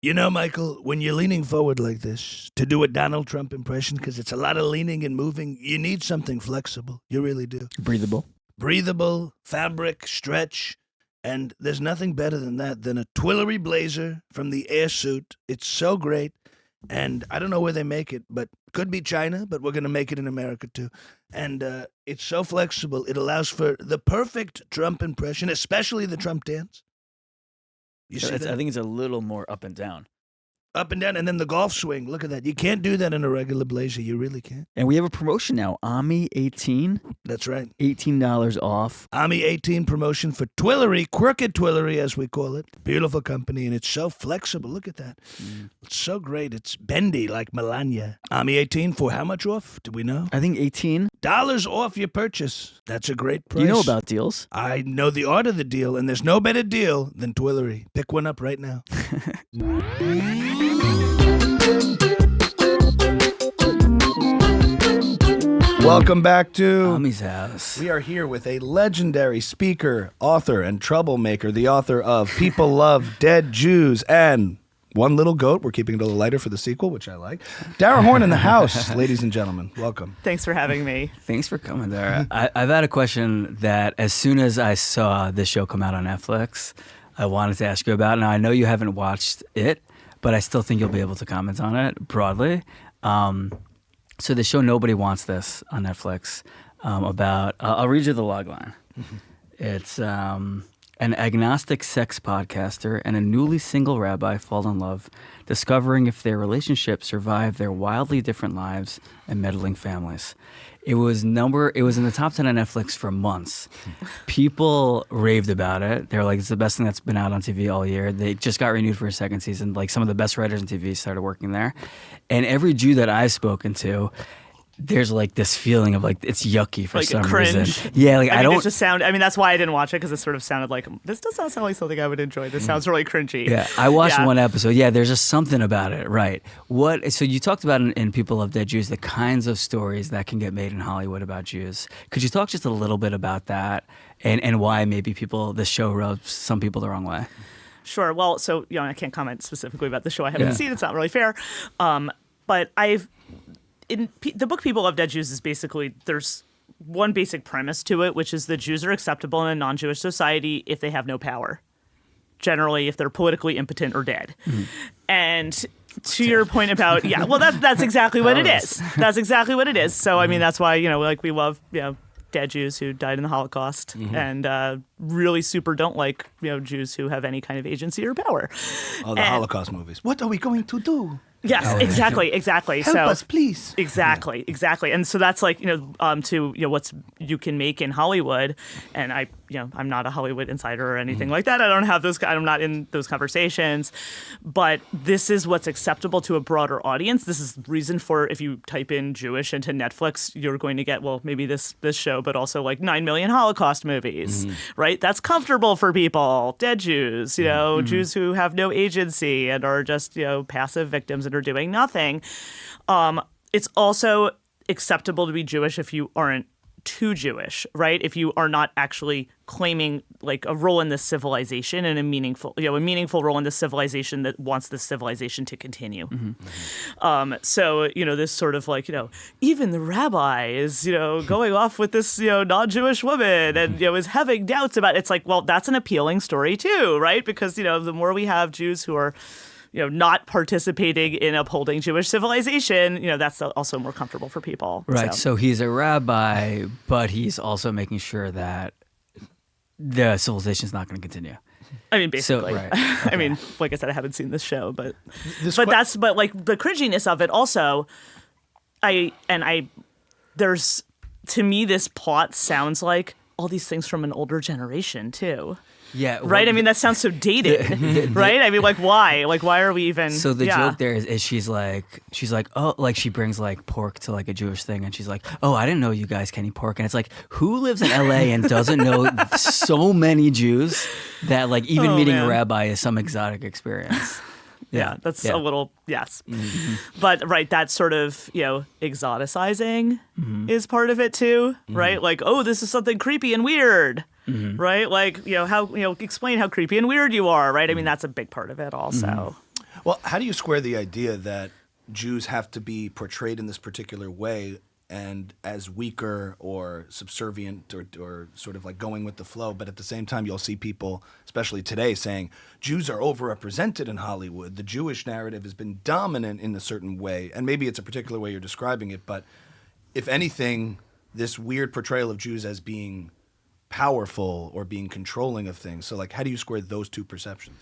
You know, Michael, when you're leaning forward like this to do a Donald Trump impression, because it's a lot of leaning and moving, you need something flexible. You really do. Breathable, fabric, stretch. And there's nothing better than that, than a Twillery blazer from the Air Suit. It's so great. And I don't know where they make it, but could be China, but we're going to make it in America too. And it's so flexible. It allows for the perfect Trump impression, especially the Trump dance. You see that? I think it's a little more up and down. Up and down, and then the golf swing. Look at that. You can't do that in a regular blazer. You really can't. And we have a promotion now. Ami 18. That's right. $18 off. Ami 18 promotion for Twillery, Crooked Twillery as we call it. Beautiful company, and it's so flexible. Look at that. It's so great. It's bendy like Melania. Ami 18 for how much off? Do we know? I think $18 off your purchase. That's a great price. You know about deals. I know the art of the deal, and there's no better deal than Twillery. Pick one up right now. Welcome back to Ami's house. We are here with a legendary speaker, author, and troublemaker, the author of People Love Dead Jews and One Little Goat. We're keeping it a little lighter for the sequel, which I like. Dara Horn in the house, ladies and gentlemen. Welcome. Thanks for having me. Thanks for coming, Dara. I've had a question that as soon as I saw this show come out on Netflix, I wanted to ask you about. Now, I know you haven't watched it, but I still think you'll be able to comment on it broadly. So the show Nobody Wants This on Netflix about, I'll read you the logline. It's an agnostic sex podcaster and a newly single rabbi fall in love, discovering if their relationship survived their wildly different lives and meddling families. It was in the top 10 on Netflix for months. People raved about it. They were like, it's the best thing that's been out on TV all year. They just got renewed for a second season. Like, some of the best writers on TV started working there. And every Jew that I've spoken to, there's like this feeling of like it's yucky for like some cringe. reason. Yeah, like I don't. It just that's why I didn't watch it, because it sort of sounded like this does not sound like something I would enjoy. This sounds really cringy. Yeah, I watched one episode. Yeah, there's just something about it, right? So you talked about in People Love Dead Jews the kinds of stories that can get made in Hollywood about Jews. Could you talk just a little bit about that and why maybe this show rubs some people the wrong way? Sure. Well, so I can't comment specifically about the show I haven't seen. It's not really fair. But in the book People Love Dead Jews is basically, there's one basic premise to it, which is that Jews are acceptable in a non-Jewish society if they have no power. Generally, if they're politically impotent or dead. Mm-hmm. And to your point about, that's exactly what it is. That's exactly what it is. So, I mean, that's why, we love, dead Jews who died in the Holocaust, and really super don't like, Jews who have any kind of agency or power. Oh, the Holocaust movies. What are we going to do? Yes, exactly. Help us, please. Exactly. And so that's like, what's you can make in Hollywood. And I'm not a Hollywood insider or anything like that. I'm not in those conversations. But this is what's acceptable to a broader audience. This is the reason for, if you type in Jewish into Netflix, you're going to get, maybe this show, but also like 9 million Holocaust movies, right? That's comfortable for people. Dead Jews, Jews who have no agency and are just, passive victims and are doing nothing. It's also acceptable to be Jewish if you aren't too Jewish, right? If you are not actually claiming like a role in this civilization and a meaningful role in this civilization that wants this civilization to continue. So, this sort of like, even the rabbi is, going off with this, non-Jewish woman and, is having doubts about it. It's like, well, that's an appealing story too, right? Because, the more we have Jews who are not participating in upholding Jewish civilization, that's also more comfortable for people. Right. So he's a rabbi, but he's also making sure that the civilization is not going to continue. I mean, basically. So, right. Okay. I mean, like I said, I haven't seen this show, but like the cringiness of it also, there's, to me, this plot sounds like all these things from an older generation too. Yeah. Well, right? I mean, that sounds so dated, right? I mean, like, why? Like, why are we even... So the joke there is she's like, oh, like she brings like pork to like a Jewish thing and she's like, oh, I didn't know you guys can eat pork. And it's like, who lives in LA and doesn't know so many Jews that like even meeting a rabbi is some exotic experience? Yeah, that's a little, yes. But, right, that sort of, exoticizing is part of it too, right? Like, oh, this is something creepy and weird, right? Like, how, explain how creepy and weird you are, right? I mean, that's a big part of it also. Well, how do you square the idea that Jews have to be portrayed in this particular way and as weaker or subservient or sort of like going with the flow, but at the same time you'll see people, especially today, saying Jews are overrepresented in Hollywood. The Jewish narrative has been dominant in a certain way, and maybe it's a particular way you're describing it, but if anything, this weird portrayal of Jews as being powerful or being controlling of things. So like, how do you square those two perceptions?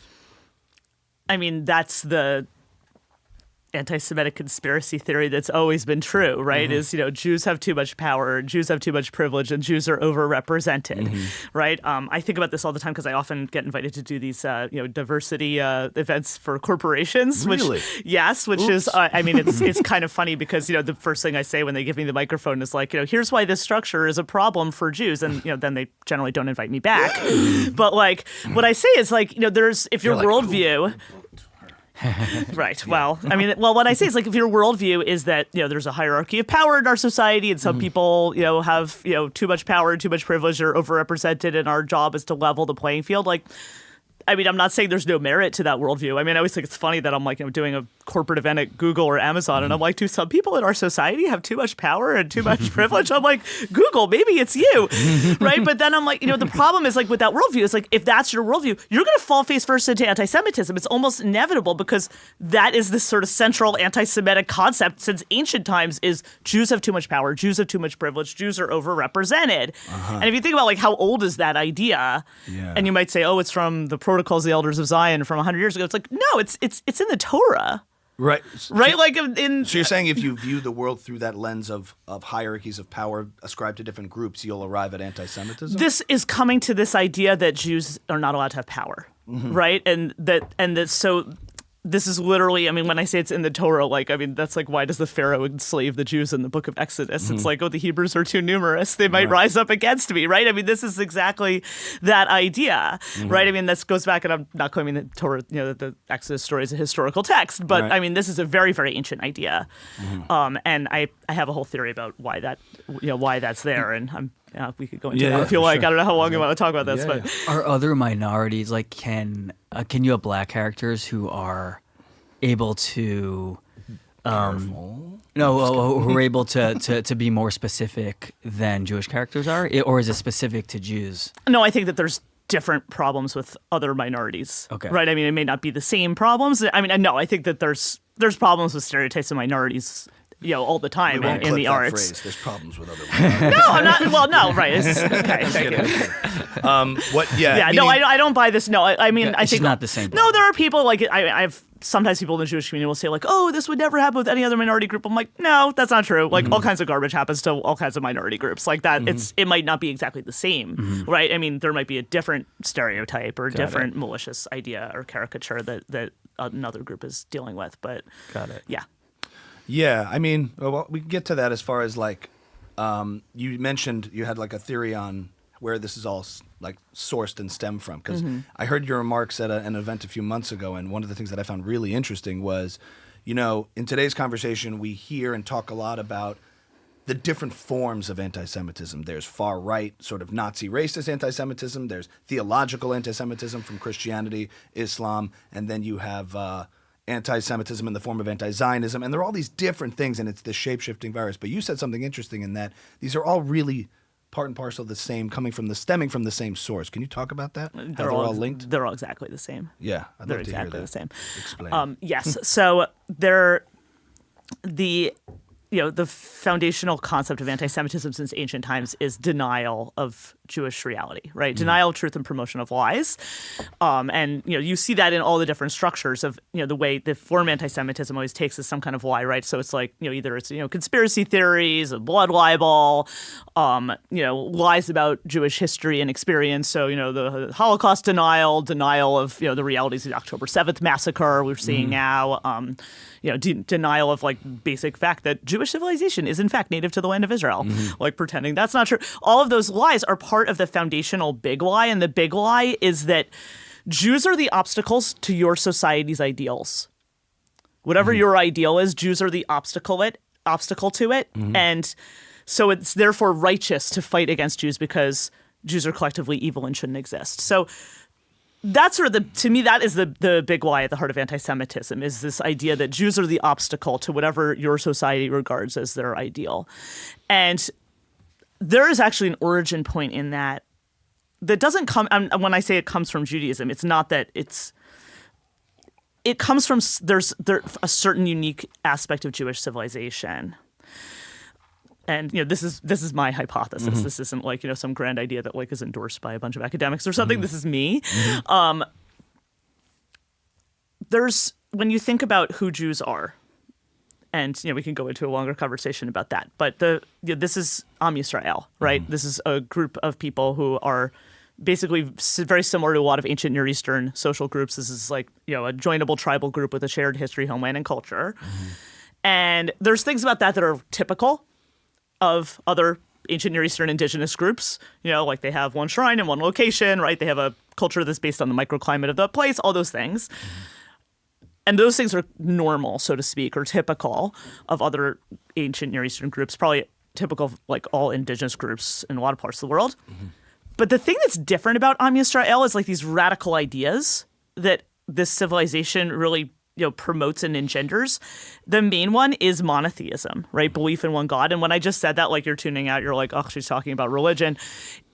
I mean, that's the anti-Semitic conspiracy theory that's always been true, right? Is, Jews have too much power, Jews have too much privilege, and Jews are overrepresented, right? I think about this all the time because I often get invited to do these, diversity events for corporations. Really? Which is, I mean, it's kind of funny because, the first thing I say when they give me the microphone is like, here's why this structure is a problem for Jews. And, then they generally don't invite me back. But like, what I say is like, if your worldview... Right. Well, I mean, what I say is like if your worldview is that, there's a hierarchy of power in our society and some people, have, too much power and too much privilege or overrepresented and our job is to level the playing field. Like, I mean, I'm not saying there's no merit to that worldview. I mean, I always think it's funny that I'm like, doing a corporate event at Google or Amazon, and I'm like, do some people in our society have too much power and too much privilege? I'm like, Google, maybe it's you, right? But then I'm like, the problem is like with that worldview, is like, if that's your worldview, you're going to fall face first into anti-Semitism. It's almost inevitable because that is this sort of central anti-Semitic concept since ancient times is Jews have too much power, Jews have too much privilege, Jews are overrepresented. And if you think about like how old is that idea, and you might say, oh, it's from the Protocols of the Elders of Zion from 100 years ago. It's like, no, it's in the Torah. Right. Right? So, like so you're saying if you view the world through that lens of hierarchies of power ascribed to different groups, you'll arrive at anti-Semitism? This is coming to this idea that Jews are not allowed to have power, right? And that so this is literally, I mean, when I say it's in the Torah, like, I mean, that's like, why does the Pharaoh enslave the Jews in the book of Exodus? It's like, oh, the Hebrews are too numerous. They might rise up against me, right? I mean, this is exactly that idea, right? I mean, this goes back, and I'm not claiming that Torah, that the Exodus story is a historical text, but I mean, this is a very, very ancient idea. And I have a whole theory about why that, why that's there. And we could go into that if you like. Sure. I don't know how long you want to talk about this, but are other minorities like can you have black characters who are able to who are able to be more specific than Jewish characters are, or is it specific to Jews? No, I think that there's different problems with other minorities. Okay. Right? I mean, it may not be the same problems. I mean, no, I think that there's problems with stereotypes of minorities all the time in the arts. Phrase. There's problems with other minorities. No, I'm not. Well, no, right. Okay, thank you. What? Yeah. No, I don't buy this. No, I mean, I think it's not the same. No, there are people like I've sometimes people in the Jewish community will say like, oh, this would never happen with any other minority group. I'm like, no, that's not true. Like all kinds of garbage happens to all kinds of minority groups like that. It might not be exactly the same, right? I mean, there might be a different stereotype or different malicious idea or caricature that another group is dealing with. But yeah. Yeah, I mean, well, we can get to that as far as like, you mentioned you had like a theory on where this is all like sourced and stemmed from. Because I heard your remarks at an event a few months ago, and one of the things that I found really interesting was, in today's conversation, we hear and talk a lot about the different forms of anti-Semitism. There's far-right, sort of Nazi racist anti-Semitism. There's theological anti-Semitism from Christianity, Islam, and then you have anti-Semitism in the form of anti-Zionism, and there are all these different things, and it's this shape-shifting virus. But you said something interesting in that these are all really part and parcel of the same, stemming from the same source. Can you talk about that? They're all linked? They're all exactly the same. Yeah, they're exactly the same. Explain. Yes, so they're the foundational concept of anti-Semitism since ancient times is denial of Jewish reality, right? Denial of truth and promotion of lies. And, you see that in all the different structures of, the way the form anti-Semitism always takes is some kind of lie, right? So it's like, either it's, conspiracy theories, a blood libel, lies about Jewish history and experience. So, the Holocaust denial of, the realities of the October 7th massacre we're seeing now, denial of like basic fact that Jewish civilization is in fact native to the land of Israel, like pretending that's not true. All of those lies are part of the foundational big lie, and the big lie is that Jews are the obstacles to your society's ideals. Whatever your ideal is, Jews are the obstacle to it, and so it's therefore righteous to fight against Jews because Jews are collectively evil and shouldn't exist. So that's sort of to me, that is the big lie at the heart of anti-Semitism, is this idea that Jews are the obstacle to whatever your society regards as their ideal. And there is actually an origin point in that doesn't come, when I say it comes from Judaism, it's not that it comes from, there's a certain unique aspect of Jewish civilization. And this is my hypothesis. Mm-hmm. This isn't like some grand idea that like is endorsed by a bunch of academics or something. Mm-hmm. This is me. Mm-hmm. There's, when you think about who Jews are, and we can go into a longer conversation about that. But this is Am Yisrael, right? Mm-hmm. This is a group of people who are basically very similar to a lot of ancient Near Eastern social groups. This is like a joinable tribal group with a shared history, homeland, and culture. Mm-hmm. And there's things about that are typical of other ancient Near Eastern indigenous groups, like they have one shrine in one location, right? They have a culture that's based on the microclimate of the place, all those things. Mm-hmm. And those things are normal, so to speak, or typical of other ancient Near Eastern groups, probably typical of like all indigenous groups in a lot of parts of the world. Mm-hmm. But the thing that's different about Am Yisrael is like these radical ideas that this civilization really promotes and engenders. The main one is monotheism, right? Belief in one God. And when I just said that, like you're tuning out, you're like, oh, she's talking about religion.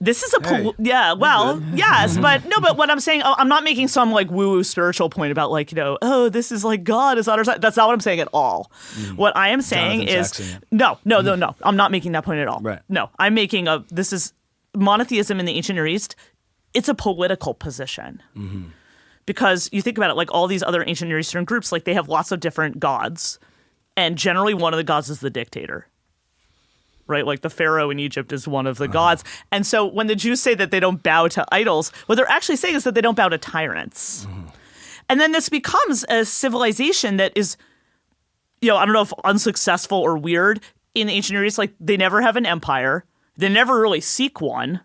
This is yes, but what I'm saying, I'm not making some like woo-woo spiritual point about like, this is like God is on our side. That's not what I'm saying at all. What I am saying is, no, I'm not making that point at all. Right. No, I'm making this is monotheism in the ancient Near East. It's a political position. Mm-hmm. Because you think about it, like all these other ancient Near Eastern groups, like they have lots of different gods. And generally one of the gods is the dictator, right? Like the Pharaoh in Egypt is one of the gods. And so when the Jews say that they don't bow to idols, what they're actually saying is that they don't bow to tyrants. Mm-hmm. And then this becomes a civilization that is, I don't know if unsuccessful or weird in the ancient Near East. Like they never have an empire. They never really seek one.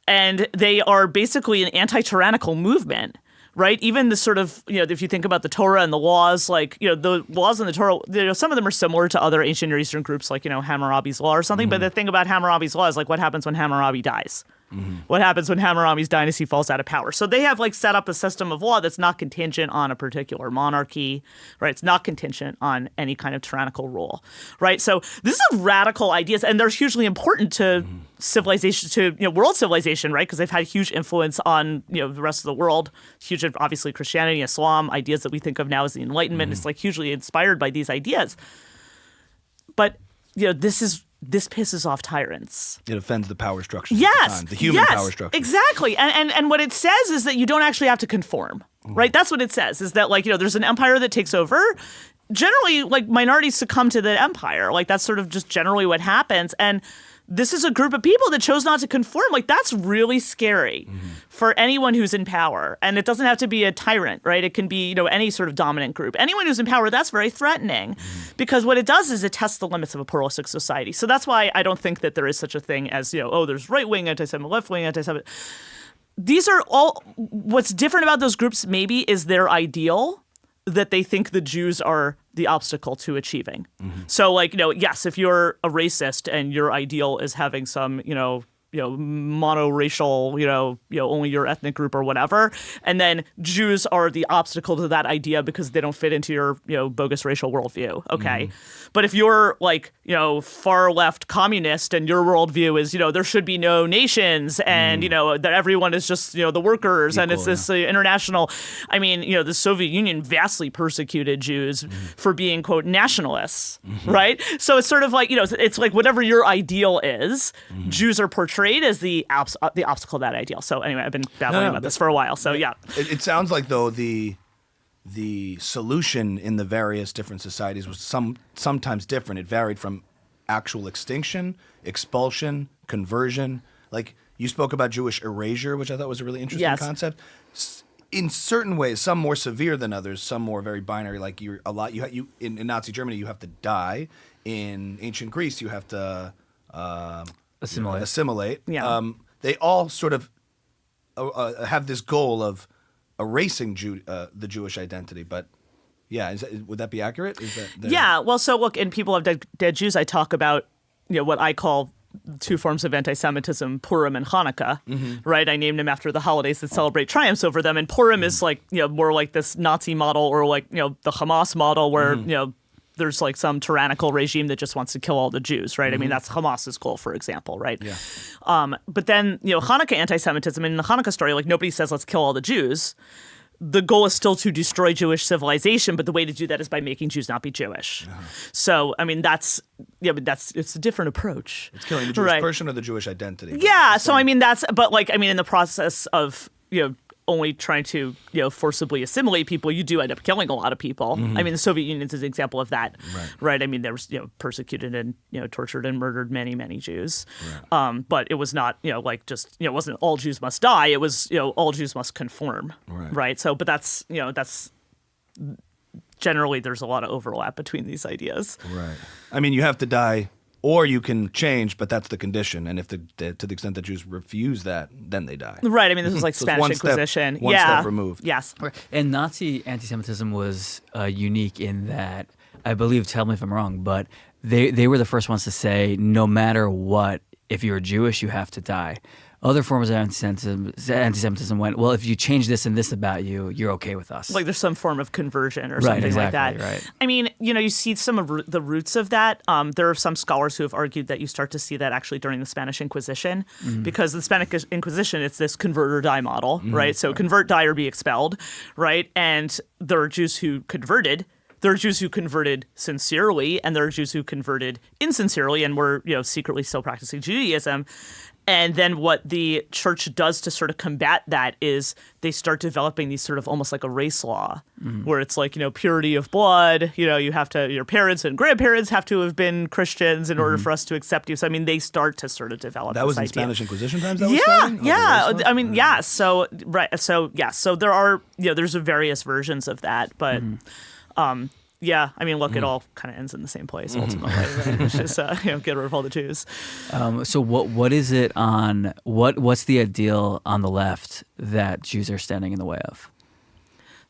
And they are basically an anti-tyrannical movement. Right? Even the sort of, if you think about the Torah and the laws, like, the laws in the Torah, some of them are similar to other ancient Near Eastern groups, like, Hammurabi's law or something. Mm-hmm. But the thing about Hammurabi's law is, like, what happens when Hammurabi dies? Mm-hmm. What happens when Hammurabi's dynasty falls out of power? So they have, like, set up a system of law that's not contingent on a particular monarchy, right? It's not contingent on any kind of tyrannical rule, right? So this is radical ideas, and they're hugely important to civilization, to world civilization, right? Because they've had huge influence on the rest of the world. Huge, obviously, Christianity, Islam, ideas that we think of now as the Enlightenment. It's like hugely inspired by these ideas. But this pisses off tyrants. It offends the power structure. Yes, the human power structure. Exactly. And what it says is that you don't actually have to conform, right? That's what it says. Is that like there's an empire that takes over. Generally, like minorities succumb to the empire. Like that's sort of just generally what happens. And this is a group of people that chose not to conform. Like that's really scary for anyone who's in power. And it doesn't have to be a tyrant, right? It can be, any sort of dominant group. Anyone who's in power, that's very threatening because what it does is it tests the limits of a pluralistic society. So that's why I don't think that there is such a thing as, there's right-wing anti-Semitic, left-wing anti-Semitic. These are all, what's different about those groups maybe is their ideal that they think the Jews are the obstacle to achieving. Mm-hmm. So like, yes, if you're a racist and your ideal is having some, monoracial, only your ethnic group or whatever, and then Jews are the obstacle to that idea because they don't fit into your, bogus racial worldview. Okay. Mm-hmm. But if you're like, far left communist and your worldview is, there should be no nations and, that everyone is just, the workers equal, and it's this international, the Soviet Union vastly persecuted Jews for being, quote, nationalists, right? So it's sort of like, it's like whatever your ideal is, Jews are portrayed as the obstacle to that ideal. So anyway, I've been babbling about this for a while. So yeah. It sounds like though the solution in the various different societies was sometimes different. It varied from actual extinction, expulsion, conversion. Like you spoke about Jewish erasure, which I thought was a really interesting concept. In certain ways, some more severe than others, some more very binary. Like in Nazi Germany, you have to die. In ancient Greece, you have to assimilate. Yeah. They all sort of have this goal of erasing the Jewish identity, but would that be accurate? Yeah. Well, so look, in People of Dead Jews, I talk about what I call two forms of anti-Semitism, Purim and Hanukkah, right? I named them after the holidays that celebrate triumphs over them. And Purim is like, more like this Nazi model, or like, the Hamas model where, there's like some tyrannical regime that just wants to kill all the Jews, right? I mean, that's Hamas's goal, for example, right? Yeah. But then, Hanukkah anti-Semitism, in the Hanukkah story, like nobody says, let's kill all the Jews. The goal is still to destroy Jewish civilization, but the way to do that is by making Jews not be Jewish. So, I mean, it's a different approach. It's killing the Jewish person or the Jewish identity. Yeah. So, I mean, in the process of, only trying to, forcibly assimilate people, you do end up killing a lot of people. I mean, the Soviet Union is an example of that, right? I mean, there was, persecuted and, tortured and murdered many, many Jews. But it was not, like just, it wasn't all Jews must die. It was, all Jews must conform, right? So, but that's generally there's a lot of overlap between these ideas. Right. I mean, you have to die or you can change, but that's the condition. And if to the extent that Jews refuse that, then they die. Right. I mean, this was like Spanish Inquisition. One step removed. Yes. And Nazi anti-Semitism was unique in that, I believe, tell me if I'm wrong, but they were the first ones to say, no matter what, if you're Jewish, you have to die. Other forms of anti-Semitism went, well, if you change this and this about you, you're okay with us. Like there's some form of conversion or something like that. Right. I mean, you see some of the roots of that. There are some scholars who have argued that you start to see that actually during the Spanish Inquisition, because the Spanish Inquisition, it's this convert or die model, right? So convert, die, or be expelled, right? And there are Jews who converted. There are Jews who converted sincerely, and there are Jews who converted insincerely and were, secretly still practicing Judaism. And then what the church does to sort of combat that is they start developing these sort of almost like a race law, where it's like, purity of blood, you have to, your parents and grandparents have to have been Christians in order for us to accept you. So, I mean, they start to sort of develop that was this in idea. Spanish Inquisition times that was starting? Yeah. I mean, yeah. So, right. So, yeah. So there are, there's various versions of that, but, yeah, I mean, look, it all kind of ends in the same place ultimately. Right? It's just get rid of all the Jews. So what is it on what's the ideal on the left that Jews are standing in the way of?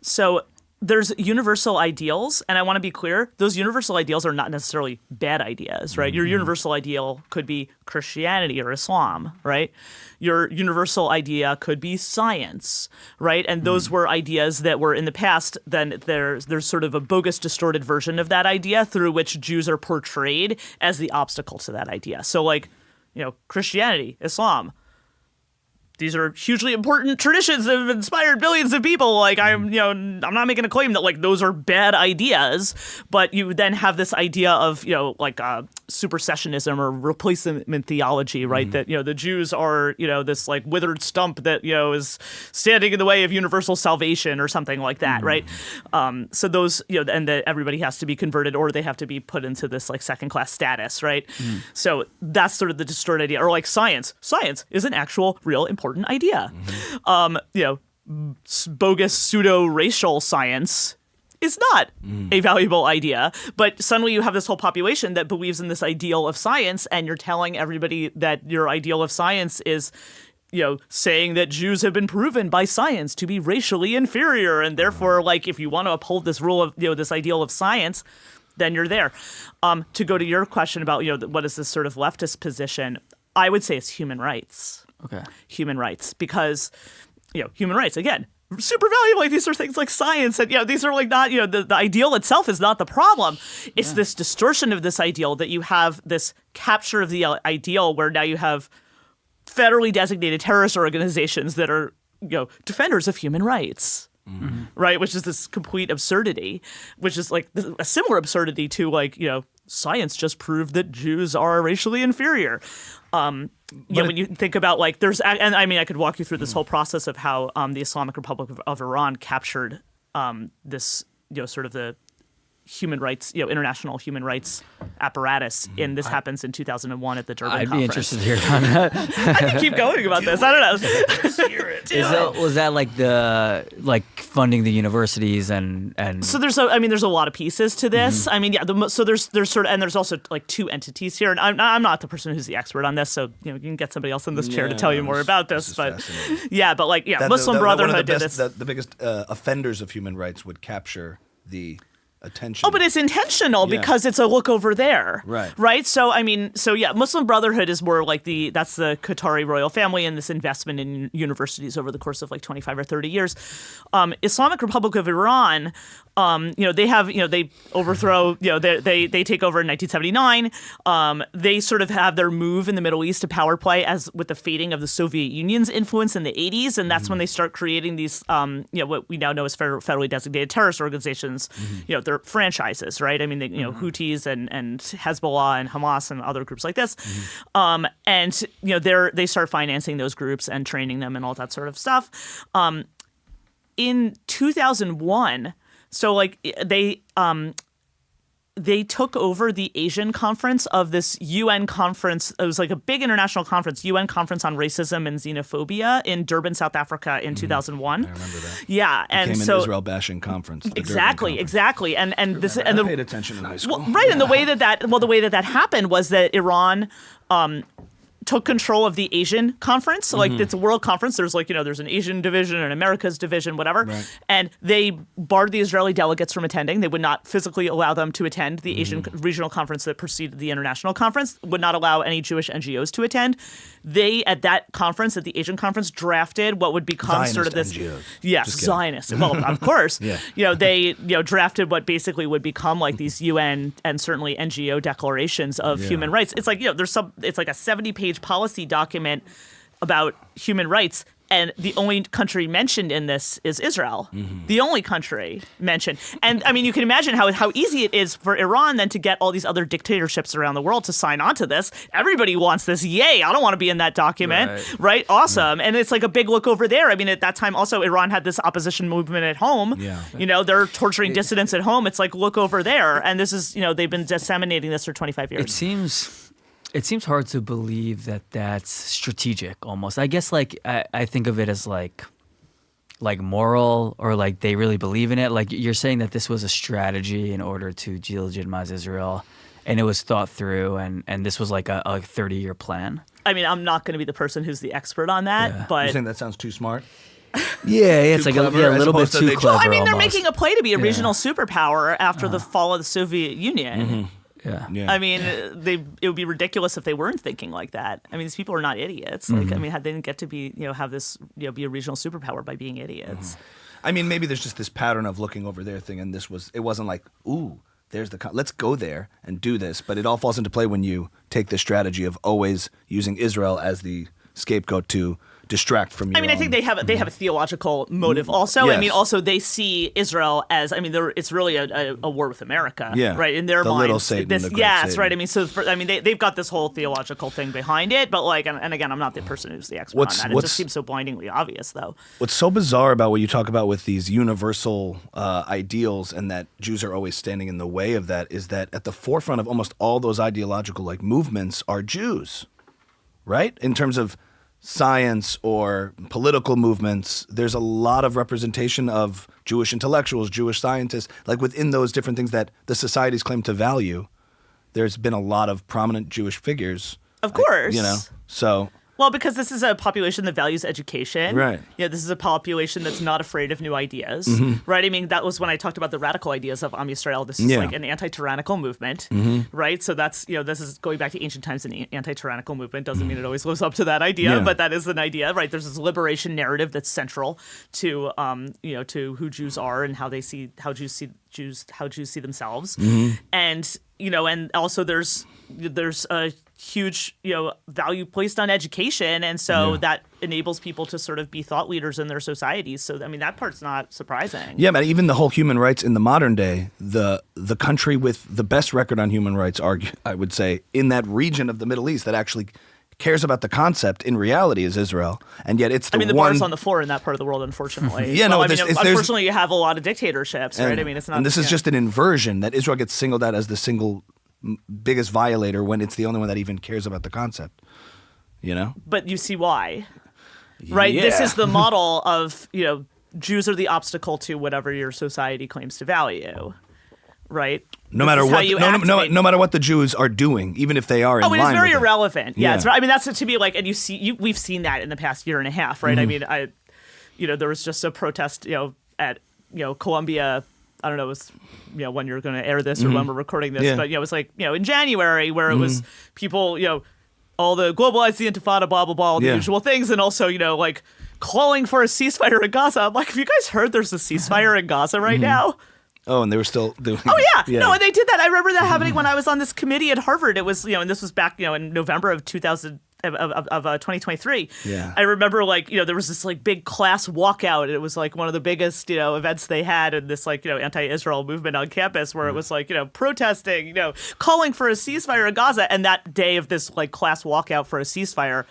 So there's universal ideals, and I want to be clear, those universal ideals are not necessarily bad ideas, right? Your universal ideal could be Christianity or Islam, right? Your universal idea could be science, right? And those were ideas that were in the past. Then there's sort of a bogus, distorted version of that idea through which Jews are portrayed as the obstacle to that idea. So like, Christianity, Islam, these are hugely important traditions that have inspired billions of people. Like I'm not making a claim that like those are bad ideas, but you then have this idea of, supersessionism or replacement theology, right? That, the Jews are, this like withered stump that, is standing in the way of universal salvation or something like that, right? So those, and that everybody has to be converted or they have to be put into this like second class status, right? So that's sort of the distorted idea. Or like science. Science is an actual, real, important idea. Bogus pseudo-racial science is not a valuable idea, but suddenly you have this whole population that believes in this ideal of science, and you're telling everybody that your ideal of science is, saying that Jews have been proven by science to be racially inferior, and therefore, like, if you want to uphold this rule of, this ideal of science, then you're there. To go to your question about, what is this sort of leftist position, I would say it's human rights. Okay. Human rights, because, human rights, again, super valuable. Like these are things like science, and these are like not, the ideal itself is not the problem. It's this distortion of this ideal that you have this capture of the ideal where now you have federally designated terrorist organizations that are, defenders of human rights. Right, which is this complete absurdity, which is like a similar absurdity to like, science just proved that Jews are racially inferior. When you think about like there's, and I mean, I could walk you through this whole process of how the Islamic Republic of Iran captured this, sort of the human rights, international human rights apparatus. And this happens in 2001 at the Durban I'd conference. be interested to hear about that. I can keep going about this. I don't know. Was that like the funding the universities and So there's a lot of pieces to this. I mean, yeah. So there's sort of, and there's also like two entities here. And I'm not the person who's the expert on this, so you can get somebody else in this chair to tell you more about this. But yeah, but like Muslim Brotherhood did this. The biggest offenders of human rights would capture the attention. Oh, but it's intentional because it's a look over there. Right. So, I mean, Muslim Brotherhood is more like that's the Qatari royal family and this investment in universities over the course of like 25 or 30 years. Islamic Republic of Iran, they overthrow, they take over in 1979. They sort of have their move in the Middle East to power play as with the fading of the Soviet Union's influence in the 80s. And that's when they start creating these, what we now know as federally designated terrorist organizations. They're franchises, right? I mean, Houthis and Hezbollah and Hamas and other groups like this. They start financing those groups and training them and all that sort of stuff. In 2001, they took over the Asian conference of this UN conference. It was like a big international conference, UN conference on racism and xenophobia in Durban, South Africa in 2001. I remember that. Yeah, and became so an Israel bashing conference. Exactly. And I paid attention in high school. Well, right, and the way that happened was that Iran took control of the Asian conference. So, it's a world conference. There's there's an Asian division, an Americas division, whatever. Right. And they barred the Israeli delegates from attending. They would not physically allow them to attend the Asian regional conference that preceded the international conference, would not allow any Jewish NGOs to attend. They, at that conference, at the Asian conference, drafted what would become Zionist sort of this... NGOs. Yes, Zionist. Well, of course. They drafted what basically would become like these UN and certainly NGO declarations of human rights. It's like, it's like a 70-page policy document about human rights, and the only country mentioned in this is Israel. The only country mentioned. And I mean, you can imagine how easy it is for Iran then to get all these other dictatorships around the world to sign on to this. Everybody wants this. Yay, I don't want to be in that document. Right? Awesome. And it's like a big look over there. I mean, at that time also Iran had this opposition movement at home. They're torturing dissidents at home. It's like, look over there. And this is, they've been disseminating this for 25 years. It seems hard to believe that that's strategic almost. I guess I think of it as like moral, or like they really believe in it. Like you're saying that this was a strategy in order to delegitimize Israel, and it was thought through, and this was like a 30-year plan. I mean, I'm not going to be the person who's the expert on that, but... You think that sounds too smart? It's like a little bit too clever. Well, I mean, they're almost making a play to be a regional superpower after the fall of the Soviet Union. I mean, it would be ridiculous if they weren't thinking like that. I mean, these people are not idiots. Like, I mean, they didn't get to be, have this, be a regional superpower by being idiots. I mean, maybe there's just this pattern of looking over their thing, and it wasn't like, ooh, there's let's go there and do this. But it all falls into play when you take the strategy of always using Israel as the scapegoat to distract from your I mean, I think they have a theological motive also. Yes. I mean, also they see Israel as, I mean, it's really a war with America, right? In their the minds, little Satan, the great Satan. Right. I mean, they've got this whole theological thing behind it, but and again, I'm not the person who's the expert on that. It just seems so blindingly obvious, though. What's so bizarre about what you talk about with these universal ideals, and that Jews are always standing in the way of that, is that at the forefront of almost all those ideological movements are Jews, right? In terms of science or political movements, there's a lot of representation of Jewish intellectuals, Jewish scientists, within those different things that the societies claim to value. There's been a lot of prominent Jewish figures. Of course. So... Well, because this is a population that values education. Right. This is a population that's not afraid of new ideas. Right? I mean, that was when I talked about the radical ideas of Am Yisrael. This is like an anti-tyrannical movement. Right? So that's, this is going back to ancient times, an anti-tyrannical movement. Doesn't mean it always lives up to that idea, but that is an idea, right? There's this liberation narrative that's central to, to who Jews are and how Jews see themselves. And, and also there's a huge, value placed on education. And so that enables people to sort of be thought leaders in their societies. So, I mean, that part's not surprising. Yeah, but even the whole human rights in the modern day, the country with the best record on human rights, I would say, in that region of the Middle East that actually cares about the concept in reality is Israel. And yet it's the the bar's on the floor in that part of the world, unfortunately. Unfortunately, you have a lot of dictatorships, right? I mean, it's not... And this is just an inversion, that Israel gets singled out as the single biggest violator when it's the only one that even cares about the concept, But you see why, right? Yeah. This is the model of, Jews are the obstacle to whatever your society claims to value, right? No matter what the Jews are doing, even if they are in line with it. Oh, it is very irrelevant. Yeah, it's right. I mean, that's to be like, and we've seen that in the past year and a half, right? I mean, there was just a protest, at, Columbia I don't know, it was, when you're going to air this or when we're recording this, but, it was like, in January where it was people, all the globalize the Intifada, blah, blah, blah, all the usual things. And also, like calling for a ceasefire in Gaza. I'm like, have you guys heard there's a ceasefire in Gaza right now? Oh, and they were still doing. Oh yeah. No, and they did that. I remember that happening when I was on this committee at Harvard. It was, and this was back, in November of 2023. Yeah. I remember there was this big class walkout. It was one of the biggest, events they had in this anti-Israel movement on campus where it was protesting, calling for a ceasefire in Gaza. And that day of this class walkout for a ceasefire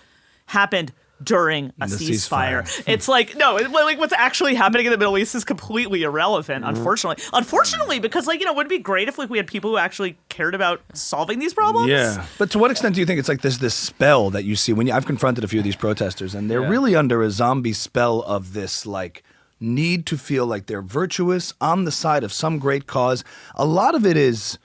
happened during a ceasefire. It's no, what's actually happening in the Middle East is completely irrelevant, unfortunately, because it would be great if we had people who actually cared about solving these problems. Yeah, but to what extent do you think it's this spell that you see when I've confronted a few of these protesters, and they're really under a zombie spell of this need to feel like they're virtuous on the side of some great cause. A lot of it is,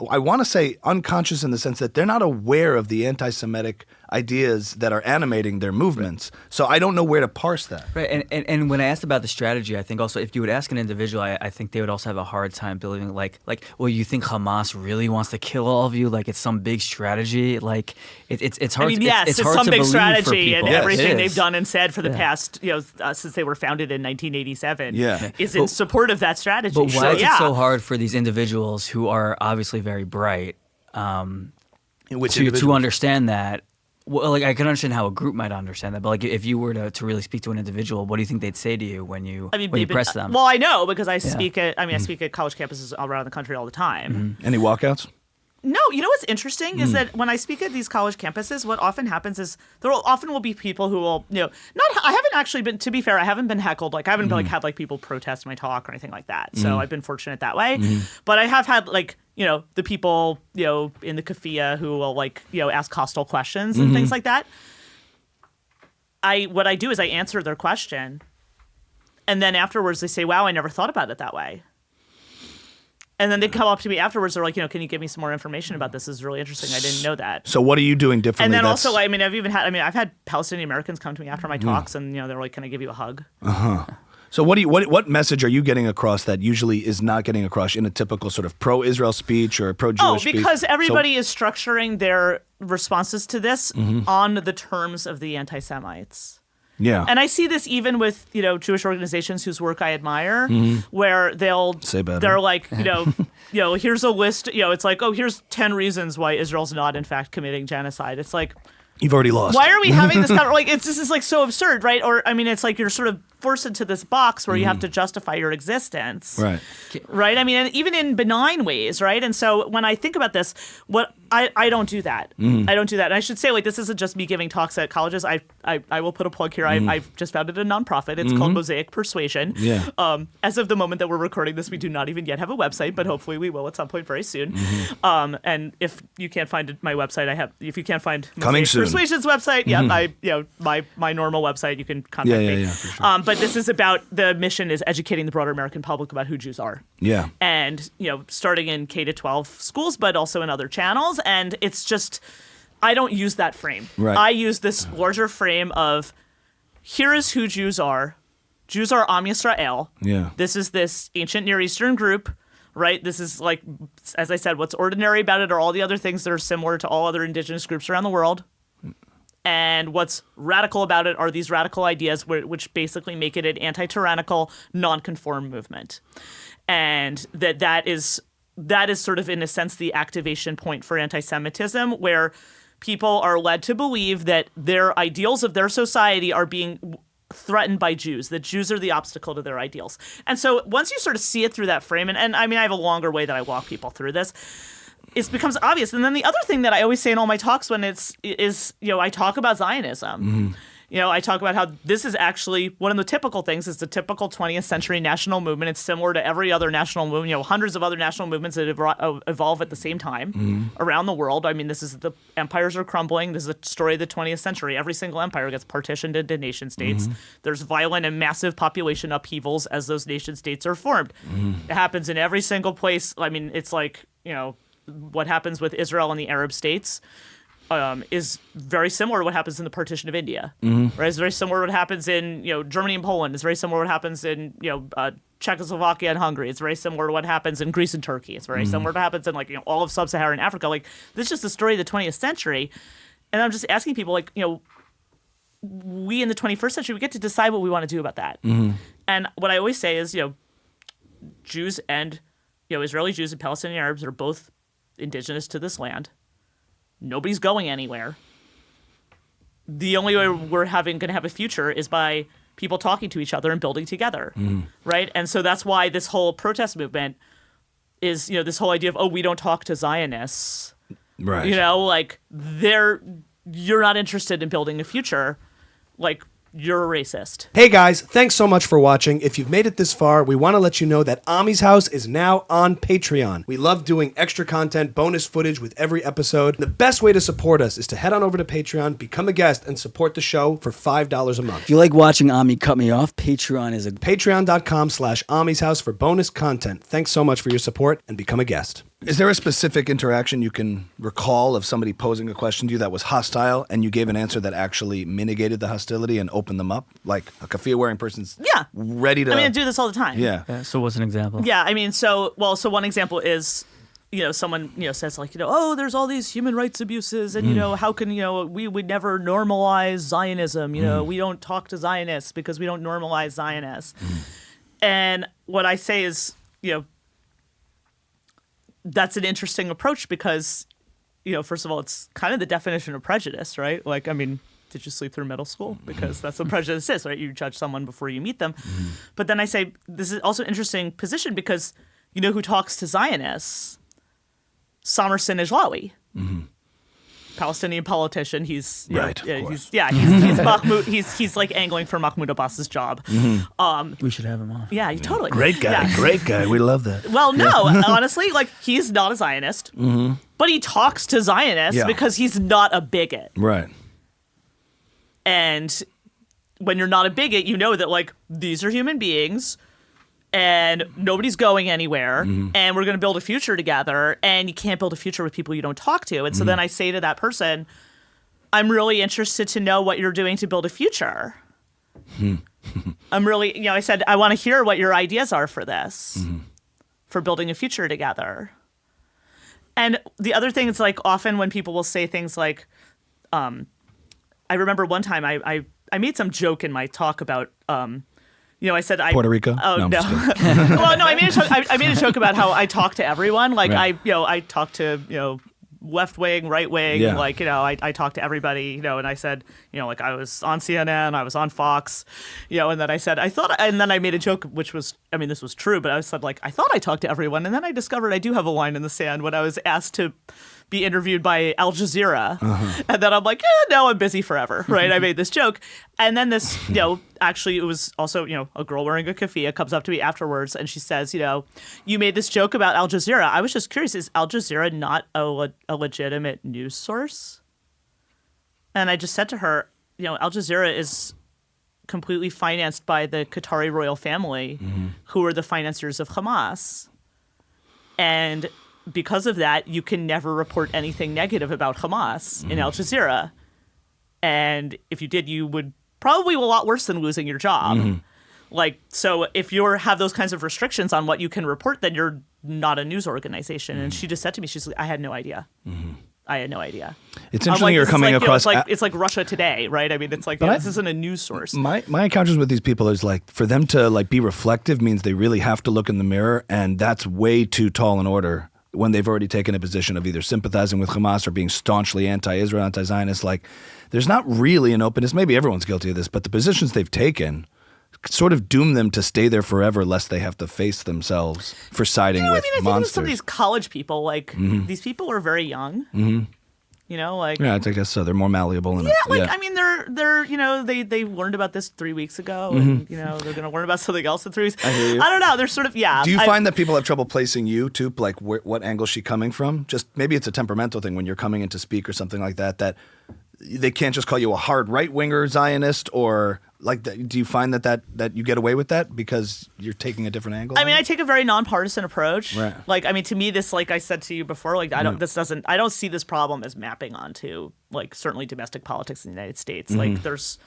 I want to say, unconscious in the sense that they're not aware of the anti-Semitic ideas that are animating their movements. So I don't know where to parse that. Right, and when I asked about the strategy, I think also if you would ask an individual, I think they would also have a hard time believing well, you think Hamas really wants to kill all of you? It's some big strategy? It's hard. I mean, yes, it's hard some to big believe strategy, for and people. everything they've done and said for the past, since they were founded in 1987, is in support of that strategy. But why is it so hard for these individuals who are obviously very bright to understand that? Well, I can understand how a group might understand that, but if you were to really speak to an individual, what do you think they'd say to you when you press them? Well, I know because I speak at I speak at college campuses all around the country all the time. Any walkouts? No, what's interesting is that when I speak at these college campuses, what often happens is there often will be people who will, I haven't actually been, to be fair, I haven't been heckled. I haven't been, had people protest my talk or anything like that. So I've been fortunate that way. But I have had the people, in the kafia who will ask hostile questions and things like that. What I do is I answer their question. And then afterwards they say, wow, I never thought about it that way. And then they come up to me afterwards. They're like, can you give me some more information about this? This is really interesting. I didn't know that. So what are you doing differently? And then also, I've had Palestinian Americans come to me after my talks, and they're like, "Can I give you a hug?" So what message are you getting across that usually is not getting across in a typical sort of pro-Israel speech or pro-Jewish speech? Because everybody is structuring their responses to this on the terms of the anti-Semites. Yeah. And I see this even with, Jewish organizations whose work I admire, where they're like, here's a list, it's like, oh, here's 10 reasons why Israel's not in fact committing genocide. It's like, you've already lost. Why are we having this it's just so absurd, right? Or it's like you're sort of forced into this box where you have to justify your existence. Right. Right? And even in benign ways, right? And so when I think about this, I don't do that. I don't do that. And I should say, this isn't just me giving talks at colleges. I will put a plug here. I've just founded a nonprofit. It's called Mosaic Persuasion. Yeah. As of the moment that we're recording this, we do not even yet have a website, but hopefully we will at some point very soon. And if you can't find my website, if you can't find Mosaic Persuasion's website, my normal website, you can contact me. Yeah, for sure. But this is about, the mission is educating the broader American public about who Jews are. Yeah. And, starting in K-12 schools, but also in other channels. And it's just, I don't use that frame. Right. I use this larger frame of, here is who Jews are. Jews are Am Yisrael. Yeah. This is this ancient Near Eastern group, right? This is as I said, what's ordinary about it are all the other things that are similar to all other indigenous groups around the world. And what's radical about it are these radical ideas which basically make it an anti-tyrannical, non-conform movement. And that is sort of, in a sense, the activation point for anti-Semitism, where people are led to believe that their ideals of their society are being threatened by Jews, that Jews are the obstacle to their ideals. And so once you sort of see it through that frame, and I have a longer way that I walk people through this, it becomes obvious. And then the other thing that I always say in all my talks when I talk about Zionism. I talk about how this is actually one of the typical things. It's the typical 20th century national movement. It's similar to every other national movement, hundreds of other national movements that evolve at the same time around the world. The empires are crumbling. This is a story of the 20th century. Every single empire gets partitioned into nation states. There's violent and massive population upheavals as those nation states are formed. It happens in every single place. It's like, what happens with Israel and the Arab states is very similar to what happens in the partition of India. Right? It's very similar to what happens in Germany and Poland. It's very similar to what happens in Czechoslovakia and Hungary. It's very similar to what happens in Greece and Turkey. It's very similar to what happens in like, all of sub-Saharan Africa. Like, this is just the story of the 20th century. And I'm just asking people, like, we in the 21st century, we get to decide what we want to do about that. And what I always say is, Jews and, Israeli Jews and Palestinian Arabs are both indigenous to this land. Nobody's going anywhere. The only way we're going to have a future is by people talking to each other and building together, right? And so that's why this whole protest movement is, this whole idea of, we don't talk to Zionists. Right. Like, you're not interested in building a future. Like, you're a racist. Hey guys, thanks so much for watching. If you've made it this far, we want to let you know that Ami's House is now on Patreon. We love doing extra content, bonus footage with every episode. The best way to support us is to head on over to Patreon, become a guest, and support the show for $5 a month. If you like watching Ami cut me off, Patreon is Patreon.com/Ami's House for bonus content. Thanks so much for your support and become a guest. Is there a specific interaction you can recall of somebody posing a question to you that was hostile and you gave an answer that actually mitigated the hostility and opened them up? Like a keffiyeh-wearing person's ready to... I do this all the time. Yeah. So what's an example? Yeah, so one example is, someone, says like, there's all these human rights abuses and, how can, we would never normalize Zionism. We don't talk to Zionists because we don't normalize Zionists. And what I say is, that's an interesting approach because, first of all, it's kind of the definition of prejudice, right? Like, did you sleep through middle school? Because that's what prejudice is, right? You judge someone before you meet them. But then I say, this is also an interesting position because who talks to Zionists? Samer Sinajlawi. Palestinian politician. He's right. He's Mahmoud. He's like angling for Mahmoud Abbas's job. We should have him on. Yeah, totally. Great guy. Yeah. Great guy. We love that. Well, no, honestly, like he's not a Zionist, but he talks to Zionists because he's not a bigot. Right. And when you're not a bigot, you know that like these are human beings. And nobody's going anywhere, and we're going to build a future together, and you can't build a future with people you don't talk to. And so then I say to that person, I'm really interested to know what you're doing to build a future. I'm really, I said, I want to hear what your ideas are for this, for building a future together. And the other thing is like often when people will say things like, I remember one time I made some joke in my talk about, I said Puerto Rico. Oh no. Well, no. I made a joke about how I talk to everyone. Like I talk to left wing, right wing. Yeah. Like I talk to everybody. And I said like I was on CNN, I was on Fox. And then I said and then I made a joke which was this was true, but I said like I thought I talked to everyone, and then I discovered I do have a line in the sand when I was asked to be interviewed by Al Jazeera. And then I'm like, no, I'm busy forever, right? I made this joke. And then this, actually it was also, a girl wearing a keffiyeh comes up to me afterwards and she says, you made this joke about Al Jazeera. I was just curious, is Al Jazeera not a legitimate news source? And I just said to her, Al Jazeera is completely financed by the Qatari royal family, who are the financiers of Hamas. And because of that, you can never report anything negative about Hamas in Al Jazeera. And if you did, you would probably a lot worse than losing your job. Like, so if you have those kinds of restrictions on what you can report, then you're not a news organization. And she just said to me, she's like, I had no idea. I had no idea. It's interesting you're coming across... it's like Russia Today, right? It's like, this isn't a news source. My encounters with these people is like, for them to like be reflective means they really have to look in the mirror, and that's way too tall an order when they've already taken a position of either sympathizing with Hamas or being staunchly anti-Israel, anti-Zionist. Like, there's not really an openness. Maybe everyone's guilty of this, but the positions they've taken sort of doom them to stay there forever, lest they have to face themselves for siding with I think monsters. some of these college people, like, these people are very young. Like... Yeah, I guess so. They're more malleable. They learned about this 3 weeks ago, and, they're going to learn about something else in 3 weeks. I don't know. They're sort of, Do you find that people have trouble placing you, too? Like, what angle is she coming from? Just maybe it's a temperamental thing when you're coming in to speak or something like that, that they can't just call you a hard right-winger Zionist or... Like, do you find that you get away with that because you're taking a different angle? I take a very nonpartisan approach. Right. Like, to me, this, like I said to you before, like, I don't see this problem as mapping onto, like, certainly domestic politics in the United States. Like, there's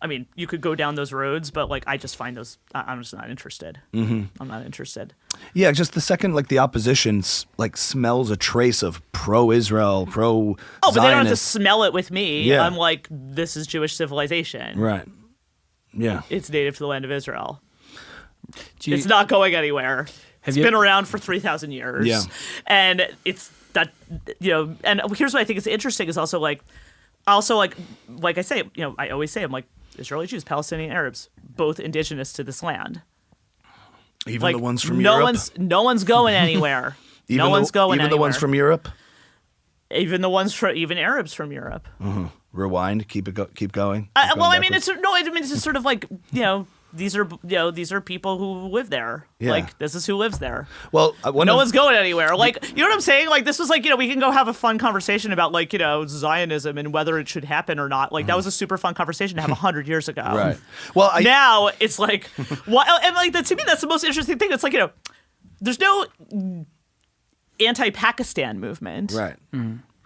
I mean, you could go down those roads, but like I just find those. I'm just not interested. I'm not interested. Yeah, just the second like the opposition like smells a trace of pro-Israel, pro-Zionist. Oh, but they don't have to smell it with me. Yeah. I'm like, this is Jewish civilization. Right. Yeah. It's native to the land of Israel. It's not going anywhere. It's been around for 3,000 years. Yeah. And it's that, and here's what I think is interesting is also like I say, I always say, I'm like, Israeli Jews, Palestinian Arabs, both indigenous to this land. Even like, the ones from Europe? No one's going anywhere. No one's going anywhere. Even the ones from Europe? Even Arabs from Europe. Rewind, keep going. It's just sort of like, these are people who live there. Yeah. Like, this is who lives there. Well, no one's going anywhere. Like, you know what I'm saying? Like, this was like, we can go have a fun conversation about like, Zionism and whether it should happen or not. Like, that was a super fun conversation to have 100 years ago. Right. Well, now it's like, and like to me, that's the most interesting thing. It's like, there's no anti-Pakistan movement. Right.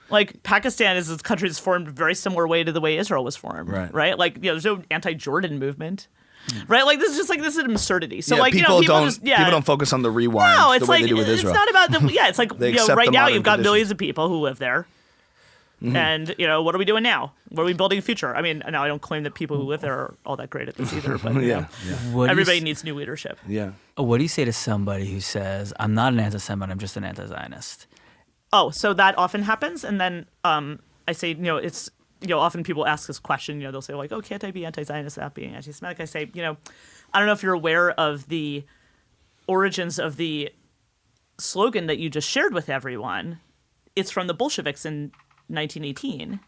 Like, Pakistan is a country that's formed a very similar way to the way Israel was formed. Right? Like, there's no anti-Jordan movement. Right, like this is an absurdity. So like people don't focus on the rewind. No, it's the way like they do with Israel. it's not about the it's like right now you've got conditions. millions of people who live there, and what are we doing now? What are we building a future? I mean, now I don't claim that people who live there are all that great at this either, but everybody needs new leadership. Yeah. What do you say to somebody who says, "I'm not an anti-Semite, I'm just an anti-Zionist"? Oh, so that often happens, and then I say, it's. Often people ask this question, they'll say like, oh, can't I be anti-Zionist without being anti-Semitic? I say, I don't know if you're aware of the origins of the slogan that you just shared with everyone. It's from the Bolsheviks in 1918.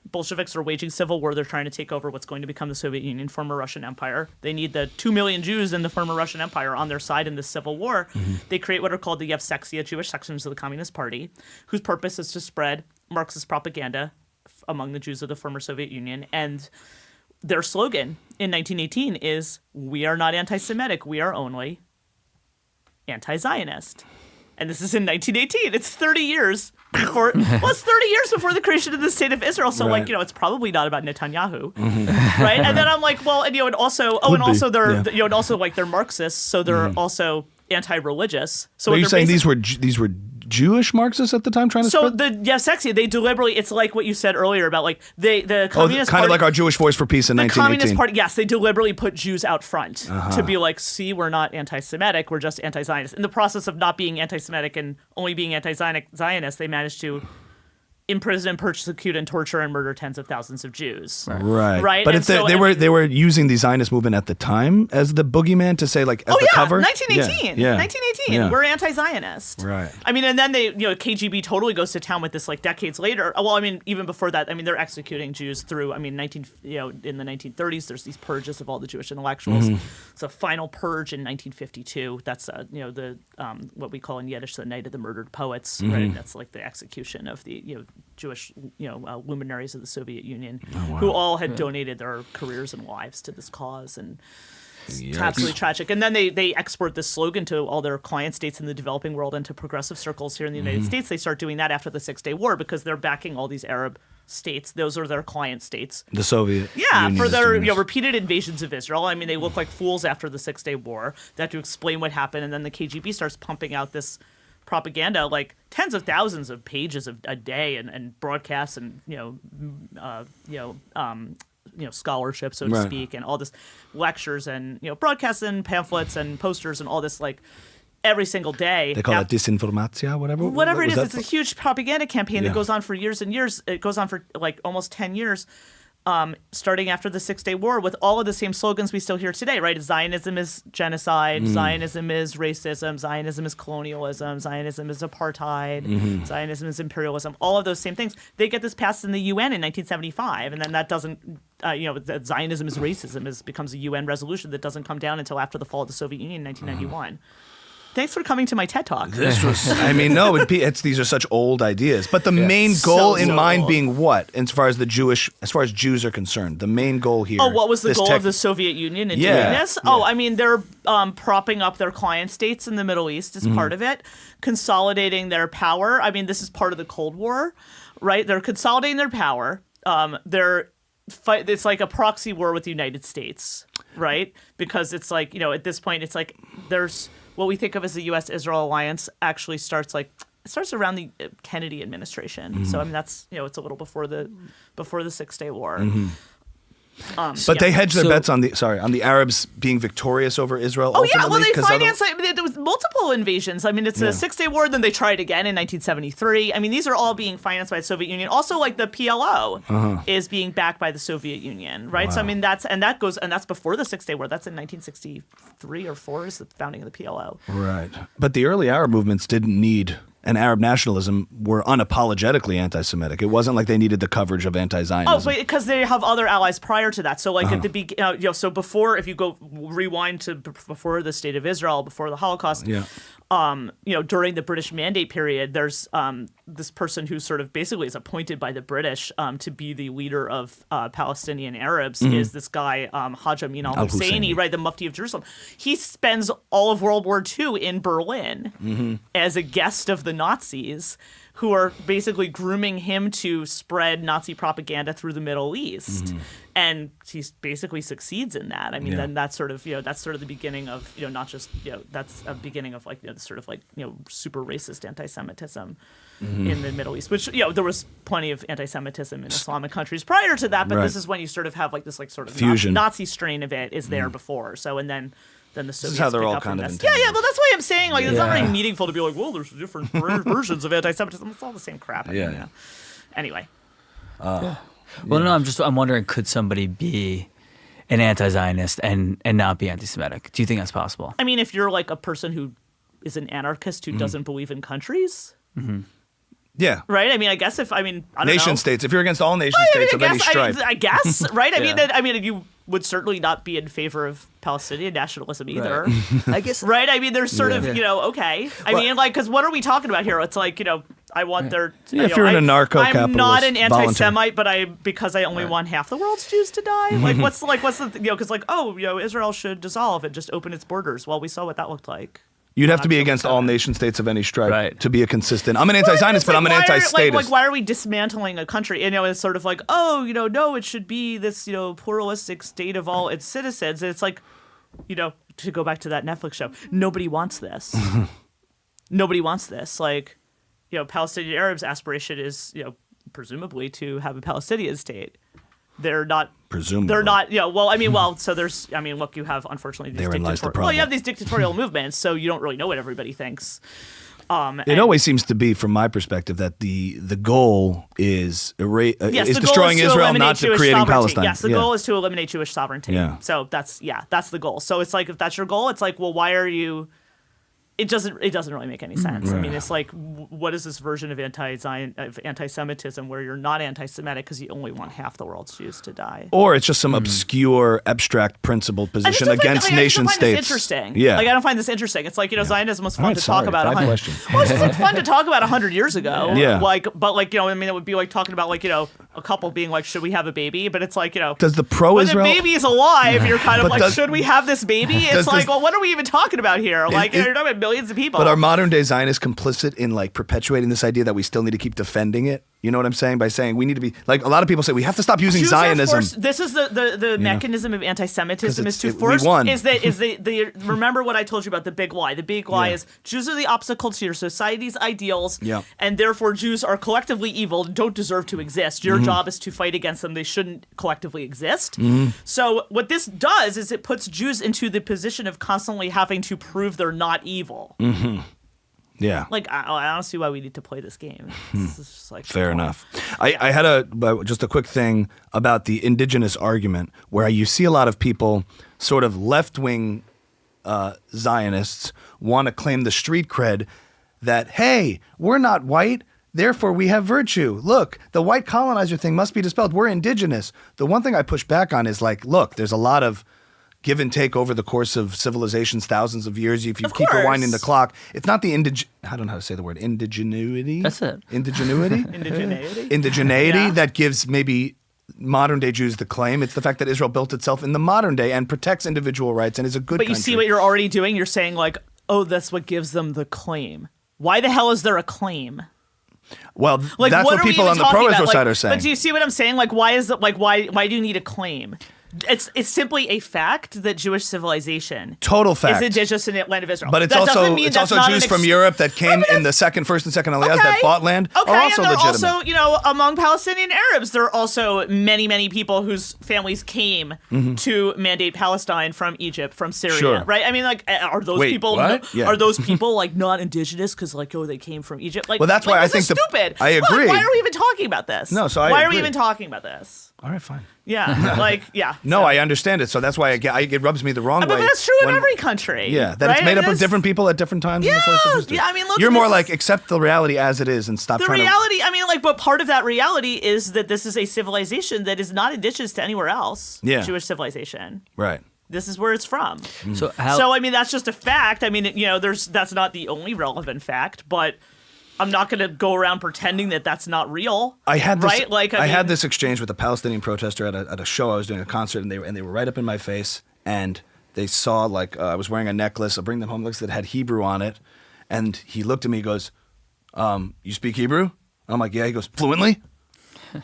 Bolsheviks are waging civil war. They're trying to take over what's going to become the Soviet Union, former Russian Empire. They need the 2 million Jews in the former Russian Empire on their side in this civil war. They create what are called the Yevsektia, Jewish sections of the Communist Party, whose purpose is to spread Marxist propaganda among the Jews of the former Soviet Union. And their slogan in 1918 is, we are not anti-Semitic, we are only anti-Zionist. And this is in 1918. It's 30 years before, it's 30 years before the creation of the state of Israel. So like, it's probably not about Netanyahu. Right. And then I'm like, well, and they're Marxists. So they're also anti-religious. So are you saying these were Jewish Marxists at the time trying to spread? So Yevsektia, they deliberately, it's like what you said earlier about like the Communist Party. Kind of like our Jewish Voice for Peace in 1918. The Communist Party, yes, they deliberately put Jews out front to be like, see, we're not anti-Semitic, we're just anti-Zionist. In the process of not being anti-Semitic and only being anti-Zionist, they managed to imprison, persecute, and torture and murder tens of thousands of Jews. Right. But if they were using the Zionist movement at the time as the boogeyman to say like as the cover. 1918. Yeah. 1918. Yeah. We're anti-Zionist. Right. I mean, and then they, KGB totally goes to town with this like decades later. Well, I mean, even before that, I mean, they're executing Jews through. I mean, in the 1930s, there's these purges of all the Jewish intellectuals. It's a final purge in 1952. That's the what we call in Yiddish the Night of the Murdered Poets. Right. And that's like the execution of the Jewish luminaries of the Soviet Union who all had donated their careers and lives to this cause, and it's absolutely tragic. And then they export this slogan to all their client states in the developing world and to progressive circles here in the United States. They start doing that after the Six-Day War because they're backing all these Arab states. Those are their client states. The Soviet Union for their repeated invasions of Israel. I mean, they look like fools after the Six-Day War. They have to explain what happened, and then the KGB starts pumping out this propaganda, like tens of thousands of pages a day, and broadcasts, and scholarship, so to speak, and all this lectures, and broadcasts and pamphlets and posters and all this, like every single day. They call it disinformatia, whatever it is. It's a huge propaganda campaign that goes on for years and years. It goes on for like almost 10 years. Starting after the Six-Day War, with all of the same slogans we still hear today, right? Zionism is genocide, Zionism is racism, Zionism is colonialism, Zionism is apartheid, Zionism is imperialism, all of those same things. They get this passed in the UN in 1975, and then that doesn't, that Zionism is racism becomes a UN resolution that doesn't come down until after the fall of the Soviet Union in 1991. Thanks for coming to my TED Talk. This was, these are such old ideas. But the main goal in mind being what? As far as Jews are concerned, the main goal here. Oh, what was the goal of the Soviet Union in doing this? Yeah. Oh, I mean, they're propping up their client states in the Middle East as part of it, consolidating their power. I mean, this is part of the Cold War, right? They're consolidating their power. They're fight. It's like a proxy war with the United States, right? Because it's like, at this point, it's like there's what we think of as the U.S.-Israel alliance actually starts around the Kennedy administration. So I mean, that's it's a little before the 6-Day War. But they hedged their bets on the Arabs being victorious over Israel. Oh yeah, well they financed. There was multiple invasions. I mean, it's a 6-Day War. Then they tried again in 1973. I mean, these are all being financed by the Soviet Union. Also, like the PLO is being backed by the Soviet Union, right? Wow. So I mean, that's before the 6-Day War. That's in 1963 or 4 is the founding of the PLO. Right, but the early Arab movements didn't need. And Arab nationalism were unapologetically anti-Semitic. It wasn't like they needed the coverage of anti-Zionism. Oh, but because they have other allies prior to that. So, like at the beginning, so before, if you go rewind to before the State of Israel, before the Holocaust, during the British Mandate period, there's this person who sort of basically is appointed by the British to be the leader of Palestinian Arabs. Is this guy Hajj Amin al-Husseini, right, the Mufti of Jerusalem? He spends all of World War II in Berlin as a guest of the Nazis, who are basically grooming him to spread Nazi propaganda through the Middle East. And he basically succeeds in that. I mean, then that's sort of, that's sort of the beginning of, not just, that's a beginning of like, sort of like, super racist anti-Semitism in the Middle East, which, there was plenty of anti-Semitism in Islamic countries prior to that, but this is when you sort of have like this like sort of fusion. Nazi strain of it is there before. So, and then the Soviets this is how they're all kind of Yeah, well, that's why I'm saying, like, it's not very meaningful to be like, well, there's different versions of anti-Semitism. It's all the same crap. Anyway. Well, no, I'm wondering, could somebody be an anti-Zionist and not be anti-Semitic? Do you think that's possible? I mean, if you're like a person who is an anarchist who doesn't believe in countries. Yeah. Right? I mean, I guess I don't know. Nation states. If you're against all nation states of any stripe. I guess, right? I mean, you would certainly not be in favor of Palestinian nationalism either. Right. I guess. Right? I mean, there's sort of, okay. I mean, like, because what are we talking about here? It's like, I want their... if you're an anarcho-capitalist I'm not an anti-Semite, but because I only want half the world's Jews to die? Like, what's the... because like, Israel should dissolve and just open its borders. Well, we saw what that looked like. You'd have to be against all nation states of any stripe to be a consistent... I'm an anti-Zionist, but I'm an anti-statist. Like, why are we dismantling a country? It's sort of like, no, it should be this, pluralistic state of all its citizens. And it's like, to go back to that Netflix show, nobody wants this. Nobody wants this. Like, Palestinian Arabs' aspiration is, presumably to have a Palestinian state. They're not... Presumably. They're not, so there's, look, you have, unfortunately, you have these dictatorial movements, so you don't really know what everybody thinks. It always seems to be, from my perspective, that the goal is destroying Israel, not to creating Palestine. Yes, the goal is to eliminate Jewish sovereignty. Yeah. So that's the goal. So it's like, if that's your goal, it's like, well, why are you... It doesn't really make any sense. I mean, it's like, what is this version of anti-Semitism where you're not anti-Semitic because you only want half the world's Jews to die? Or it's just some obscure, abstract, principled position against nation states. This interesting. Yeah. Like, I don't find this interesting. It's like, Zionism was fun to talk about. Well, it's just like fun to talk about 100 years ago. Yeah. Like, but like, it would be like talking about like, a couple being like, should we have a baby? But it's like, does the pro-Israel... When the baby is alive, you're kind of like, should we have this baby? It's like, well, what are we even talking about here? Like, you're talking about millions of people. But are modern day Zionists complicit in like perpetuating this idea that we still need to keep defending it? You know what I'm saying? By saying we need to be, like, a lot of people say we have to stop using Zionism. This is the mechanism of anti-Semitism is to force remember what I told you about the big lie. The big lie is Jews are the obstacle to your society's ideals, and therefore Jews are collectively evil, don't deserve to exist. Your job is to fight against them. They shouldn't collectively exist. So what this does is it puts Jews into the position of constantly having to prove they're not evil. Yeah. Like, I don't see why we need to play this game. It's just like, fair enough. I had just a quick thing about the indigenous argument where you see a lot of people, sort of left-wing Zionists, want to claim the street cred that, hey, we're not white, therefore we have virtue. Look, the white colonizer thing must be dispelled. We're indigenous. The one thing I push back on is like, look, there's a lot of give and take over the course of civilizations, thousands of years. If you keep rewinding the clock, it's not the I don't know how to say the word, indigenuity. That's it. Indigenuity? Indigeneity? Indigeneity that gives maybe modern day Jews the claim. It's the fact that Israel built itself in the modern day and protects individual rights and is a good country. But you see what you're already doing? You're saying like, oh, that's what gives them the claim. Why the hell is there a claim? Well, Like, that's what are we people even on the talking pro-Israel about? side are saying. But do you see what I'm saying? Like, why do you need a claim? It's simply a fact that Jewish civilization Total fact. is indigenous in the land of Israel. But it's that also doesn't mean it's that's also not Jews an from Europe that came in the first and second aliyahs that bought land are also and there are legitimate. also, among Palestinian Arabs, there are also many, many people whose families came to mandate Palestine from Egypt, from Syria, Sure. right? I mean, like, are those Wait, people what? Yeah. are those people like not indigenous because like they came from Egypt? Like, Well, that's why I this is think stupid. I Well, agree. why are we even talking about this? No, so I why are agree. we even talking about this? All right, fine. Yeah, No, so- I understand it. So that's why it rubs me the wrong way. But that's true in when- every country. Yeah, that right? it's made up of That's- different people at different times in the course of history. yeah, I mean, look, You're this more is- like accept the reality as it is and stop The trying reality, I mean, like, but part of that reality is that this is a civilization that is not indigenous to anywhere else. Yeah. Jewish civilization. to. Right. This is where it's from. So how? So, I mean, that's just a fact. I mean, that's not the only relevant fact, but I'm not going to go around pretending that that's not real. I had this, right? Like, I had this exchange with a Palestinian protester at a show I was doing, a concert, and they were right up in my face, and they saw like I was wearing a necklace, a Bring Them Home necklace that had Hebrew on it, and he looked at me, and goes, "You speak Hebrew?" I'm like, "Yeah." He goes, "Fluently?"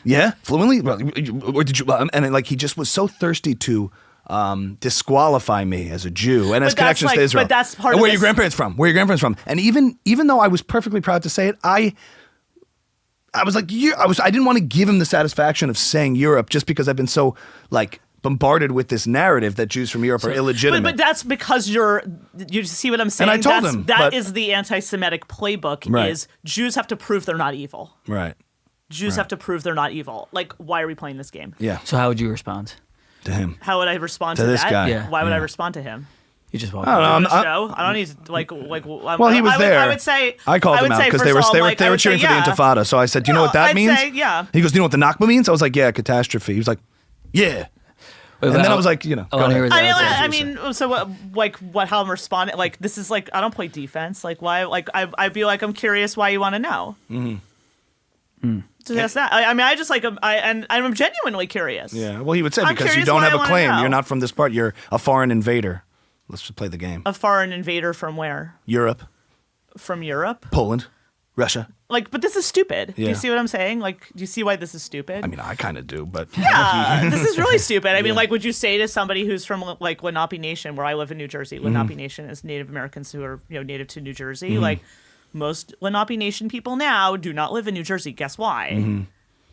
"Yeah, fluently." Or did you? And like he just was so thirsty to disqualify me as a Jew and as But that's connections to like- Israel. but that's part and of where are your this- grandparents from? Where are your grandparents from? And even though I was perfectly proud to say it, I was like, I didn't want to give him the satisfaction of saying Europe just because I've been so like bombarded with this narrative that Jews from Europe are illegitimate. But that's because you see what I'm saying? And I told him, that but- is the anti-Semitic playbook. Right. Is Jews have to prove they're not evil. right. Jews have to prove they're not evil. Like, why are we playing this game? Yeah. So how would you respond? To him. How would I respond To to this that? guy. Yeah. Why would I respond to him? You just walk. I don't know. On the I'm- show? I don't need to, like. Well, he was there. I would say. I called him out because they were cheering for the Intifada. So I said, "Do you know what that I'd means?" say, yeah. He goes, "Do you know what the Nakba means?" I was like, "Yeah, catastrophe." He was like, "Yeah." And then I was like, I go wanna ahead. hear that. I mean, so what? How I'm responding? Like, this is like, I don't play defense. Like, why? Like, I'd be like, I'm curious why you want to know. So that's that. I mean, I just like, I'm genuinely curious. Yeah. Well, he would say I'm because you curious don't why have I a wanna claim. know. You're not from this part. You're a foreign invader. Let's just play the game. A foreign invader from where? Europe, From Europe? Poland, Russia. Like, but this is stupid. Do Yeah. you see what I'm saying? Like, do you see why this is stupid? I mean, I kind of do, but Yeah, this is really stupid. I mean, like, would you say to somebody who's from like Lenape Nation, where I live in New Jersey, Lenape Nation is Native Americans who are native to New Jersey. Like, most Lenape Nation people now do not live in New Jersey. Guess why?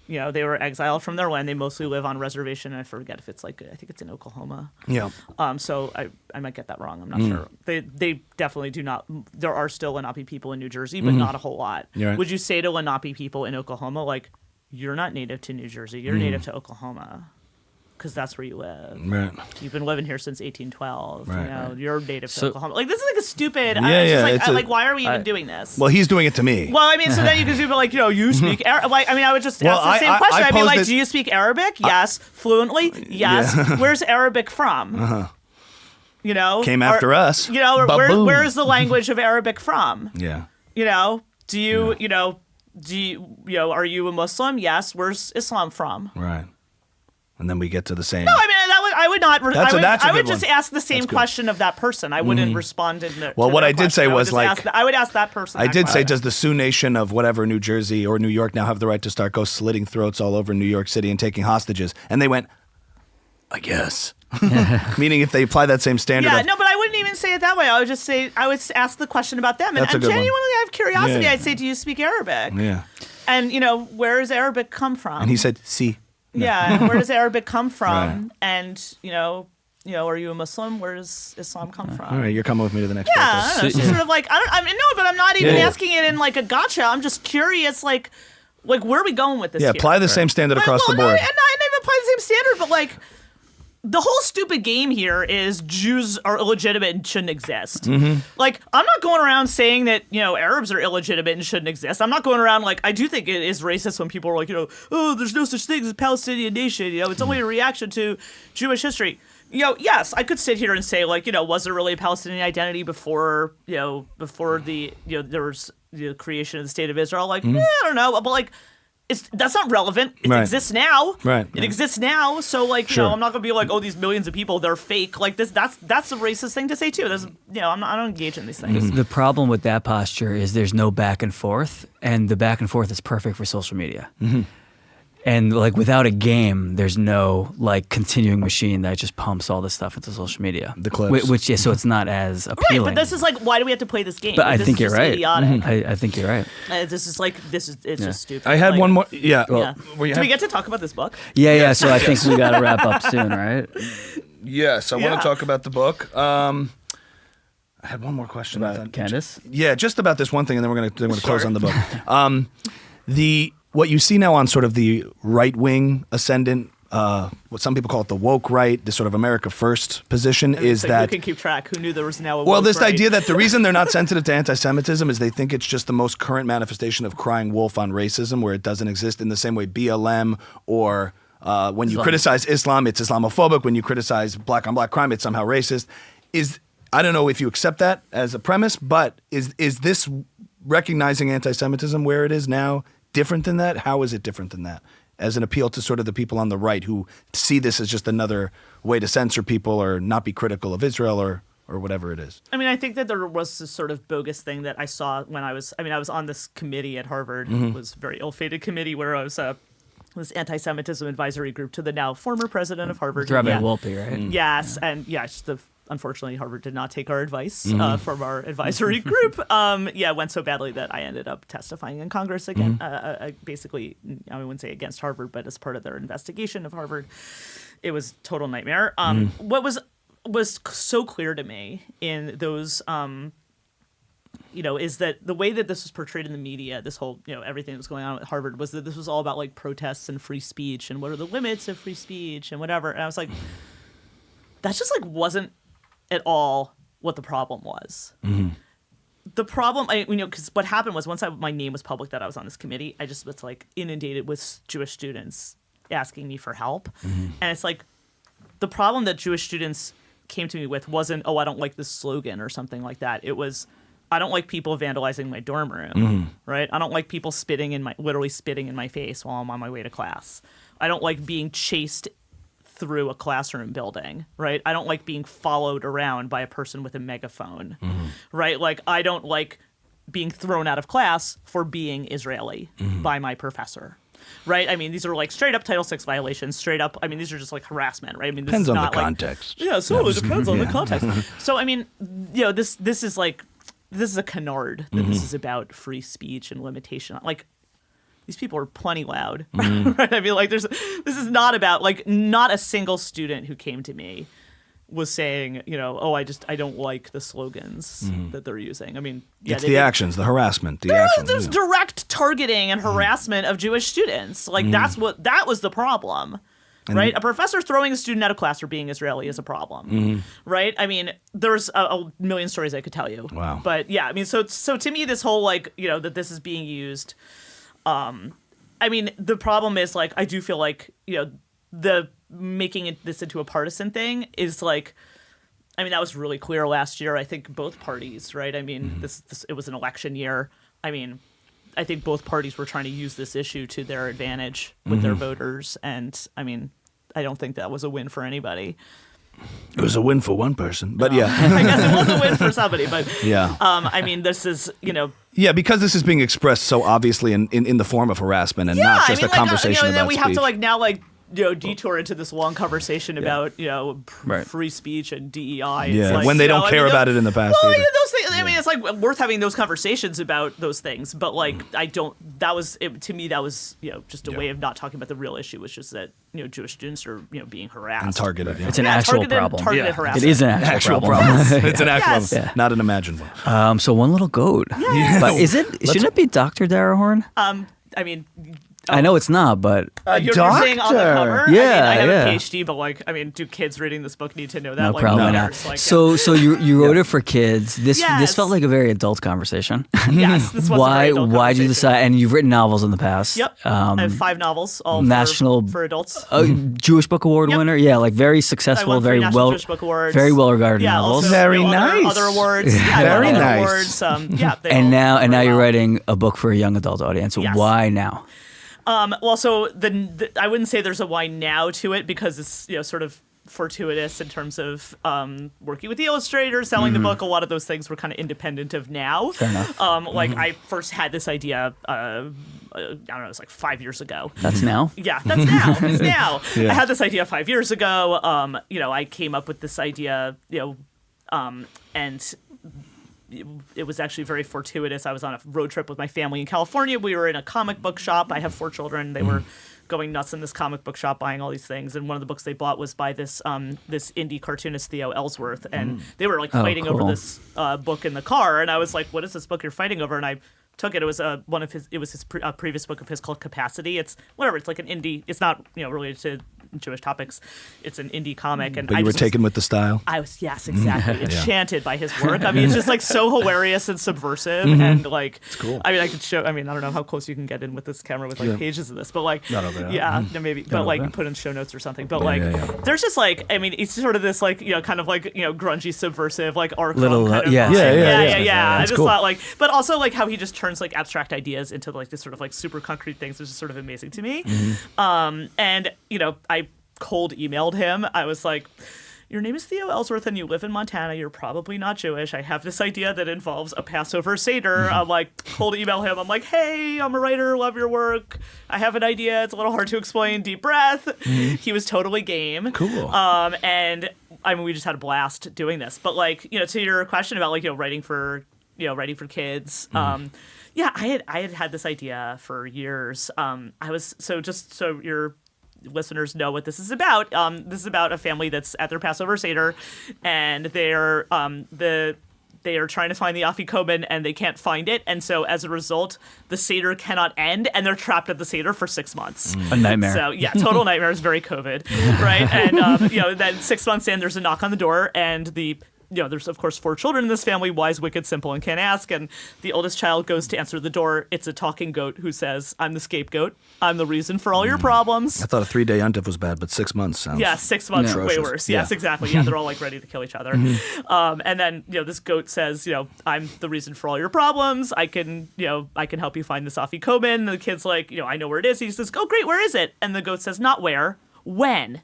They were exiled from their land. They mostly live on reservation. I forget if it's like, I think it's in Oklahoma. yeah. So I might get that wrong. I'm not sure. They definitely do not. There are still Lenape people in New Jersey, but not a whole lot. You're right. Would you say to Lenape people in Oklahoma, like, you're not native to New Jersey, you're native to Oklahoma, because that's where you live. Right. You've been living here since 1812. Right. You're native to So- Oklahoma. Like, this is like a stupid. Yeah, it's just yeah, like, it's a- like, why are we even doing this? Well, he's doing it to me. Well, I mean, so then you could do like, you speak Arabic. Like, I mean, I would just Well, ask the same I question. I'd be posed like, it- do you speak Arabic? Yes. Fluently? Yes. Where's Arabic from? Came after us. Baboon. Where is the language of Arabic from? Yeah. Do you, are you a Muslim? Yes. Where's Islam from? Right. And then we get to the same. No, I mean, I would not. That's a I would good just one. ask the same That's good. question of that person. I wouldn't respond to Well, to what their I did say question. was, like, I would ask that person. I that did say, question. does the Sioux Nation of whatever New Jersey or New York now have the right to start go slitting throats all over New York City and taking hostages? And they went, I guess. Meaning if they apply that same standard. Yeah, of, no, but I wouldn't even say it that way. I would just say, I would ask the question about them. And That's a good one. genuinely out of curiosity, Yeah. I'd say, do you speak Arabic? Yeah. And, where does Arabic come from? And he said, see. Yeah, and where does Arabic come from? Right. And, are you a Muslim? Where does Islam come from? All right, you're coming with me to the next Yeah, I protest. don't know. It's just sort of like, but I'm not even Yeah. asking it in like a gotcha. I'm just curious, like where are we going with this? Yeah, here? apply the same standard across the No, board. and I didn't even apply the same standard, but like, the whole stupid game here is Jews are illegitimate and shouldn't exist. Mm-hmm. Like, I'm not going around saying that, Arabs are illegitimate and shouldn't exist. I'm not going around, like, I do think it is racist when people are like, oh, there's no such thing as a Palestinian nation. It's only a reaction to Jewish history. Yes, I could sit here and say, like, was there really a Palestinian identity before the, there was the creation of the state of Israel? Like, I don't know. But, like, that's not relevant. It Right. exists now. Right. It exists now. So like, Sure. I'm not gonna be like, oh, these millions of people, they're fake. Like this, that's a racist thing to say too. There's, I don't engage in these things. The problem with that posture is there's no back and forth, and the back and forth is perfect for social media. And like without a game, there's no like continuing machine that just pumps all this stuff into social media. The clips. Which is so it's not as Right, appealing. but this is like, why do we have to play this game? But Like, I this think is you're just right. Idiotic. I think you're right. It's just stupid. I had Like, one more. Yeah. Yeah. Well, Do we get to talk about this book? Yeah. So I think we got to wrap up soon, right? Yes, I want Yeah. to talk about the book. I had one more question. I About thought. Candace. Yeah, just about this one thing, and then we're going to close on the book. What you see now on sort of the right wing ascendant, what some people call it the woke right, this sort of America First position, is Like, that who can keep track? Who knew there was now a well, woke this right? idea that the reason they're not sensitive to anti-Semitism is they think it's just the most current manifestation of crying wolf on racism, where it doesn't exist in the same way BLM or when you criticize Islam, it's Islamophobic. When you criticize black on black crime, it's somehow racist. I don't know if you accept that as a premise, but is this recognizing anti-Semitism where it is now different than that? How is it different than that? As an appeal to sort of the people on the right who see this as just another way to censor people or not be critical of Israel or whatever it is. I mean, I think that there was this sort of bogus thing that I saw when I was on this committee at Harvard. It was a very ill-fated committee where I was this anti-Semitism advisory group to the now former president of Harvard. Rabbi Yeah. Wolpe, right? Yes, and unfortunately, Harvard did not take our advice from our advisory group. It went so badly that I ended up testifying in Congress again, basically, I wouldn't say against Harvard, but as part of their investigation of Harvard. It was a total nightmare. What was so clear to me in those, is that the way that this was portrayed in the media, this whole, everything that was going on at Harvard, was that this was all about like protests and free speech and what are the limits of free speech and whatever. And I was like, that just like wasn't at all what the problem was. The problem, because what happened was once my name was public that I was on this committee, I just was like inundated with Jewish students asking me for help. And it's like the problem that Jewish students came to me with wasn't, oh, I don't like this slogan or something like that. It was, I don't like people vandalizing my dorm room, right? I don't like people literally spitting in my face while I'm on my way to class. I don't like being chased through a classroom building, right? I don't like being followed around by a person with a megaphone, right? Like, I don't like being thrown out of class for being Israeli by my professor, right? I mean, these are like straight up Title VI violations, straight up, these are just like harassment, right? I mean, this Depends is on not the like, context. Yeah, so it depends on the context. So, I mean, this is like, this is a canard that this is about free speech and limitation. Like, these people are plenty loud, right? I mean, like, this is not about, like, not a single student who came to me was saying, I don't like the slogans that they're using. I mean, It's the actions, the harassment, actions. There's direct targeting and harassment of Jewish students. Like, that was the problem, right? A professor throwing a student out of class for being Israeli is a problem, right? I mean, there's a million stories I could tell you. Wow. But yeah, I mean, so to me, this whole, like, that this is being used, I mean, the problem is, like, I do feel like, the making this into a partisan thing is like, I mean, that was really clear last year. I think both parties, right? I mean, it was an election year. I mean, I think both parties were trying to use this issue to their advantage with their voters. And I mean, I don't think that was a win for anybody. It was a win for one person, but yeah. I guess it was a win for somebody, but Yeah. I mean, this is, Yeah, because this is being expressed so obviously in the form of harassment and not just a conversation and then about we speech. have to like now like detour into this long conversation about Right. free speech and DEI. Yeah, It's like, when they don't care I mean, about it in the past Well, either. those things. I mean, it's like worth having those conversations about those things, but like I don't. That was to me. That was just a way of not talking about the real issue, which is that Jewish students are being harassed and targeted. Yeah. It's an actual targeted problem. Targeted It harassment. is an actual problem. It's an actual, Yes. Yeah. not an imagined one. So one little goat. Yes. But shouldn't it be Dr. Dara Horn? I mean. I know it's not, but You're saying on the cover? Yeah, I have yeah. a PhD, but like, I mean, do kids reading this book need to know that? no like, problem. who No. cares? Like, So you wrote it for kids. This Yes. felt like a very adult conversation. yes, this was a very Why adult did you conversation. decide? And you've written novels in the past. Yep. I have 5 novels, all National- for adults. Jewish Book Award Yep. winner. Yeah, like very I successful, won 3 very National well, Jewish Book Awards. very well regarded Yeah, novels. also, Very other, nice. Other awards. Yeah, Very other nice. Awards. And now you're well. writing a book for a young adult audience. Yes. Why now? Well, so I wouldn't say there's a why now to it because it's sort of fortuitous in terms of working with the illustrator, selling the book. A lot of those things were kind of independent of now. Fair enough. I first had this idea. I don't know, it was like 5 years ago. That's now? Yeah, that's now. It's now. Yeah. I had this idea 5 years ago. I came up with this idea, and it was actually very fortuitous. I was on a road trip with my family in California. We were in a comic book shop. I have 4 children. They were going nuts in this comic book shop buying all these things, and one of the books they bought was by this indie cartoonist Theo Ellsworth, and they were like fighting over this book in the car, and I was like, what is this book you're fighting over? And I took it. It was his previous book of his called Capacity. It's whatever. It's like an indie. It's not related to Jewish topics. It's an indie comic, and But you were taken with the style. I was, yes, exactly, enchanted by his work. I mean, it's just like so hilarious and subversive, and like it's cool. I mean, I could show. I mean, I don't know how close you can get in with this camera with like pages of this, but like Not over there. yeah, maybe, but like put in show notes or something. But there's just like, I mean, it's sort of this like kind of like grungy, subversive, like arc Little, kind of yeah. vibe. Yeah, I that's just cool. thought like, but also like how he just turns like abstract ideas into like this sort of like super concrete things, which is sort of amazing to me. And I cold emailed him. I was like, your name is Theo Ellsworth and you live in Montana. You're probably not Jewish. I have this idea that involves a Passover Seder. I'm like, cold email him. I'm like, hey, I'm a writer. Love your work. I have an idea. It's a little hard to explain. Deep breath. He was totally game. Cool. And I mean, we just had a blast doing this. But like, to your question about like, writing for kids. Yeah, I had this idea for years. I was just so your listeners know what this is about. This is about a family that's at their Passover Seder, and they are trying to find the Afikomen, and they can't find it. And so as a result, the Seder cannot end, and they're trapped at the Seder for 6 months. A nightmare. So yeah, total nightmare. Is very COVID, right? And then 6 months in, there's a knock on the door, and there's of course 4 children in this family, wise, wicked, simple, and can't ask. And the oldest child goes to answer the door. It's a talking goat who says, I'm the scapegoat. I'm the reason for all your problems. I thought a 3-day yontif was bad, but 6 months sounds. Yeah, 6 months, way atrocious. worse. Yes, exactly. Yeah, they're all like ready to kill each other. And then, this goat says, I'm the reason for all your problems. I can help you find the Afikomen. The kid's like, I know where it is. He says, oh, great, where is it? And the goat says, not where, when?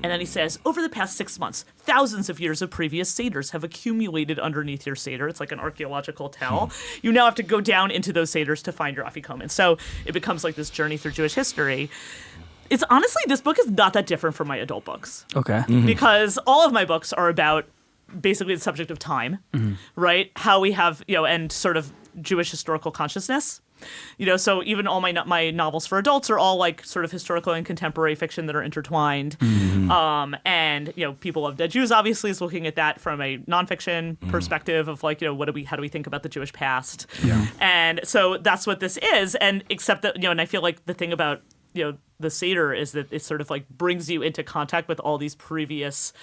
And then he says, over the past 6 months, thousands of years of previous Seders have accumulated underneath your Seder. It's like an archaeological tell. You now have to go down into those Seders to find your Afikomen. So it becomes like this journey through Jewish history. It's honestly, this book is not that different from my adult books. Okay. Because all of my books are about basically the subject of time, right? How we have, and sort of Jewish historical consciousness. So even all my novels for adults are all like sort of historical and contemporary fiction that are intertwined. And People Love Dead Jews obviously is looking at that from a nonfiction perspective of like, how do we think about the Jewish past? Yeah. And so that's what this is. And except that, and I feel like the thing about the Seder is that it sort of like brings you into contact with all these previous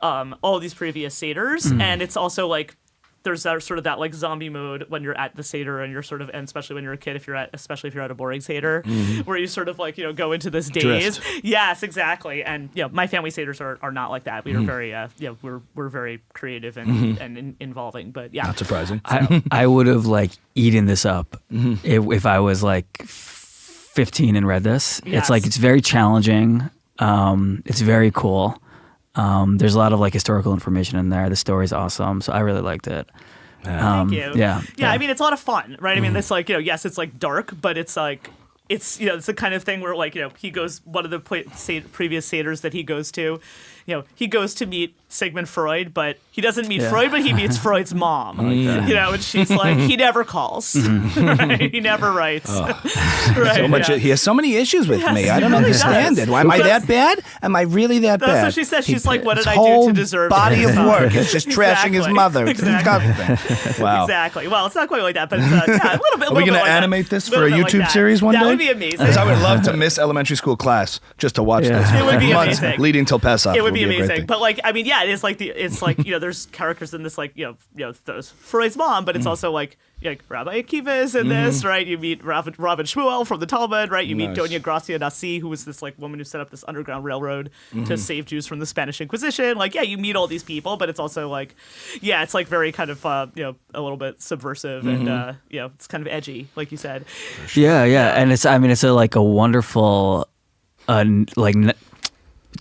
Seders, and it's also like there's that sort of that like zombie mode when you're at the Seder, and you're sort of, and especially when you're a kid, especially if you're at a boring Seder, where you sort of like go into this daze. Drift. Yes, exactly. And my family Seders are not like that. We are very we're very creative and involving. But yeah, Not surprising. I would have like eaten this up if I was like 15 and read this. Yes. It's very challenging. It's very cool. There's a lot of like historical information in there. The story's awesome, so I really liked it. Thank you. Yeah. I mean, it's a lot of fun, right? I mean, this like yes, it's like dark, but it's like it's the kind of thing where like he goes, one of the previous Seders that he goes to, he goes to meet Sigmund Freud, but he doesn't meet Freud, but he meets Freud's mom. And she's like, he never calls, right? He never writes. Right? So much. He has so many issues with Yes, me. he I don't really understand does. it. Am I that bad? Am I really that bad? That's what she says. She's like, what did I do whole to deserve body this? of work? It's just trashing his Exactly. mother. It's Exactly. disgusting. Wow. Exactly. Well, it's not quite like that, but it's a little bit. Are we going to animate this for a YouTube series one day? That would be amazing. Because I would love to miss elementary school class just to watch this. It would be Months amazing. leading till Pesach. It would be be a great amazing. thing. But like, I mean, yeah, it's like there's characters in this, like, there's Freud's mom, but it's also like Rabbi Akiva is in this, right? You meet Rabbi Shmuel from the Talmud, right? You meet Doña Gracia Nasi, who was this like woman who set up this underground railroad to save Jews from the Spanish Inquisition. Like, yeah, you meet all these people, but it's also like, yeah, it's like very kind of a little bit subversive and it's kind of edgy, like you said. Sure. Yeah, and it's a wonderful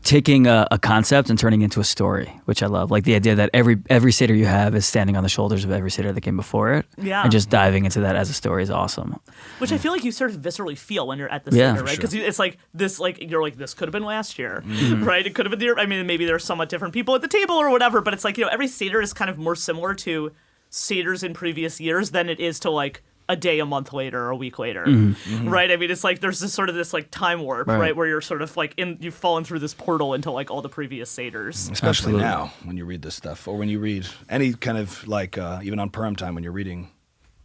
taking a concept and turning it into a story, which I love. Like the idea that every Seder you have is standing on the shoulders of every Seder that came before it. Yeah. And just diving into that as a story is awesome. Which I feel like you sort of viscerally feel when you're at the Seder, right? Because it's like this, like you're like, this could have been last year, right? It could have been the year. I mean, maybe there's somewhat different people at the table or whatever, but it's like, every Seder is kind of more similar to Seders in previous years than it is to like a day, a month later, or a week later, right? I mean, it's like there's this sort of this like time warp, right? Where you're sort of like you've fallen through this portal into like all the previous Seders. Especially now when you read this stuff, or when you read any kind of like even on Purim time when you're reading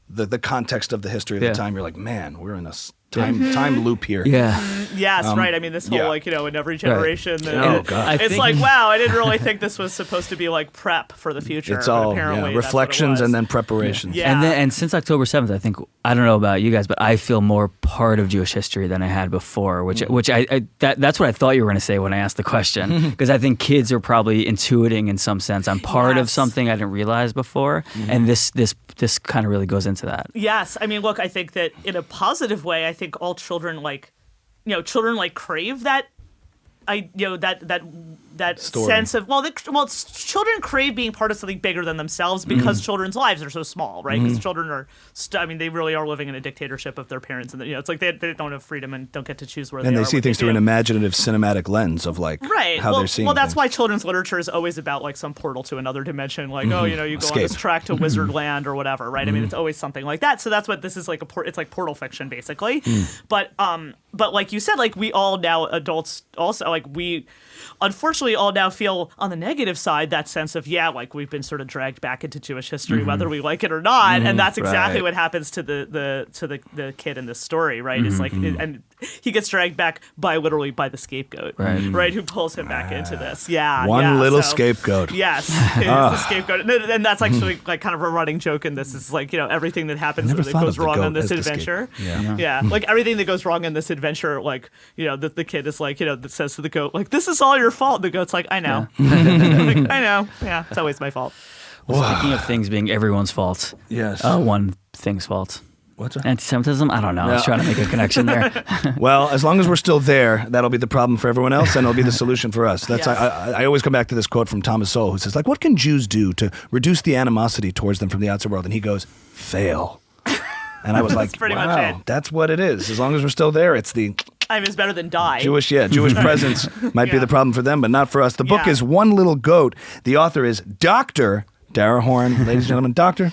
the context of the history of the time, you're like, man, we're in a time loop here. Yeah. Yes, right. I mean, this whole like in every generation. Oh God. It's like, wow, I didn't really think this was supposed to be like prep for the future. It's all apparently reflections and then preparations. Yeah. And since October 7th, I think, I don't know about you guys, but I feel more part of Jewish history than I had before, which that's what I thought you were going to say when I asked the question, because I think kids are probably intuiting in some sense. I'm part of something I didn't realize before, and this kind of really goes into that. Yes, I mean, look, I think that in a positive way, I think all children crave that. That story. sense of children crave being part of something bigger than themselves because children's lives are so small, right? Because children are, they really are living in a dictatorship of their parents, and it's like they don't have freedom and don't get to choose where they are. And they see things through an imaginative, cinematic lens of like how they're seeing. Well, that's things. why children's literature is always about like some portal to another dimension, like you go on this track to Wizard Land or whatever, right? I mean, it's always something like that. So that's what this is like it's like portal fiction basically. But like you said, like we all now adults also like we unfortunately all now feel on the negative side that sense of like we've been sort of dragged back into Jewish history whether we like it or not, and that's exactly what happens to the kid in this story, right? It's like and he gets dragged back literally by the scapegoat, right? Who pulls him back into this. One little scapegoat. Yes, it's the scapegoat, and that's actually like kind of a running joke in this is like everything that happens that goes wrong on this adventure. Like everything that goes wrong in this adventure, like the kid is like that says to the goat like, this is all your fault. The goat's like, I know. Like, I know. Yeah, it's always my fault. Well, speaking of things being everyone's fault, one thing's fault. What's that? Antisemitism? I don't know. I was trying to make a connection there. Well, as long as we're still there, that'll be the problem for everyone else, and it'll be the solution for us. That's I always come back to this quote from Thomas Sowell, who says, like, what can Jews do to reduce the animosity towards them from the outside world? And he goes, fail. And I was like, wow, that's what it is. As long as we're still there, it's the... I mean, it's better than die. Jewish presence might be the problem for them, but not for us. The book is One Little Goat. The author is Dr. Dara Horn. Ladies and gentlemen, Dr.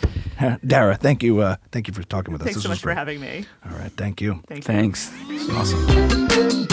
Dara, thank you for talking with us. Thanks so much for having me. All right, thank you. Thanks. Awesome.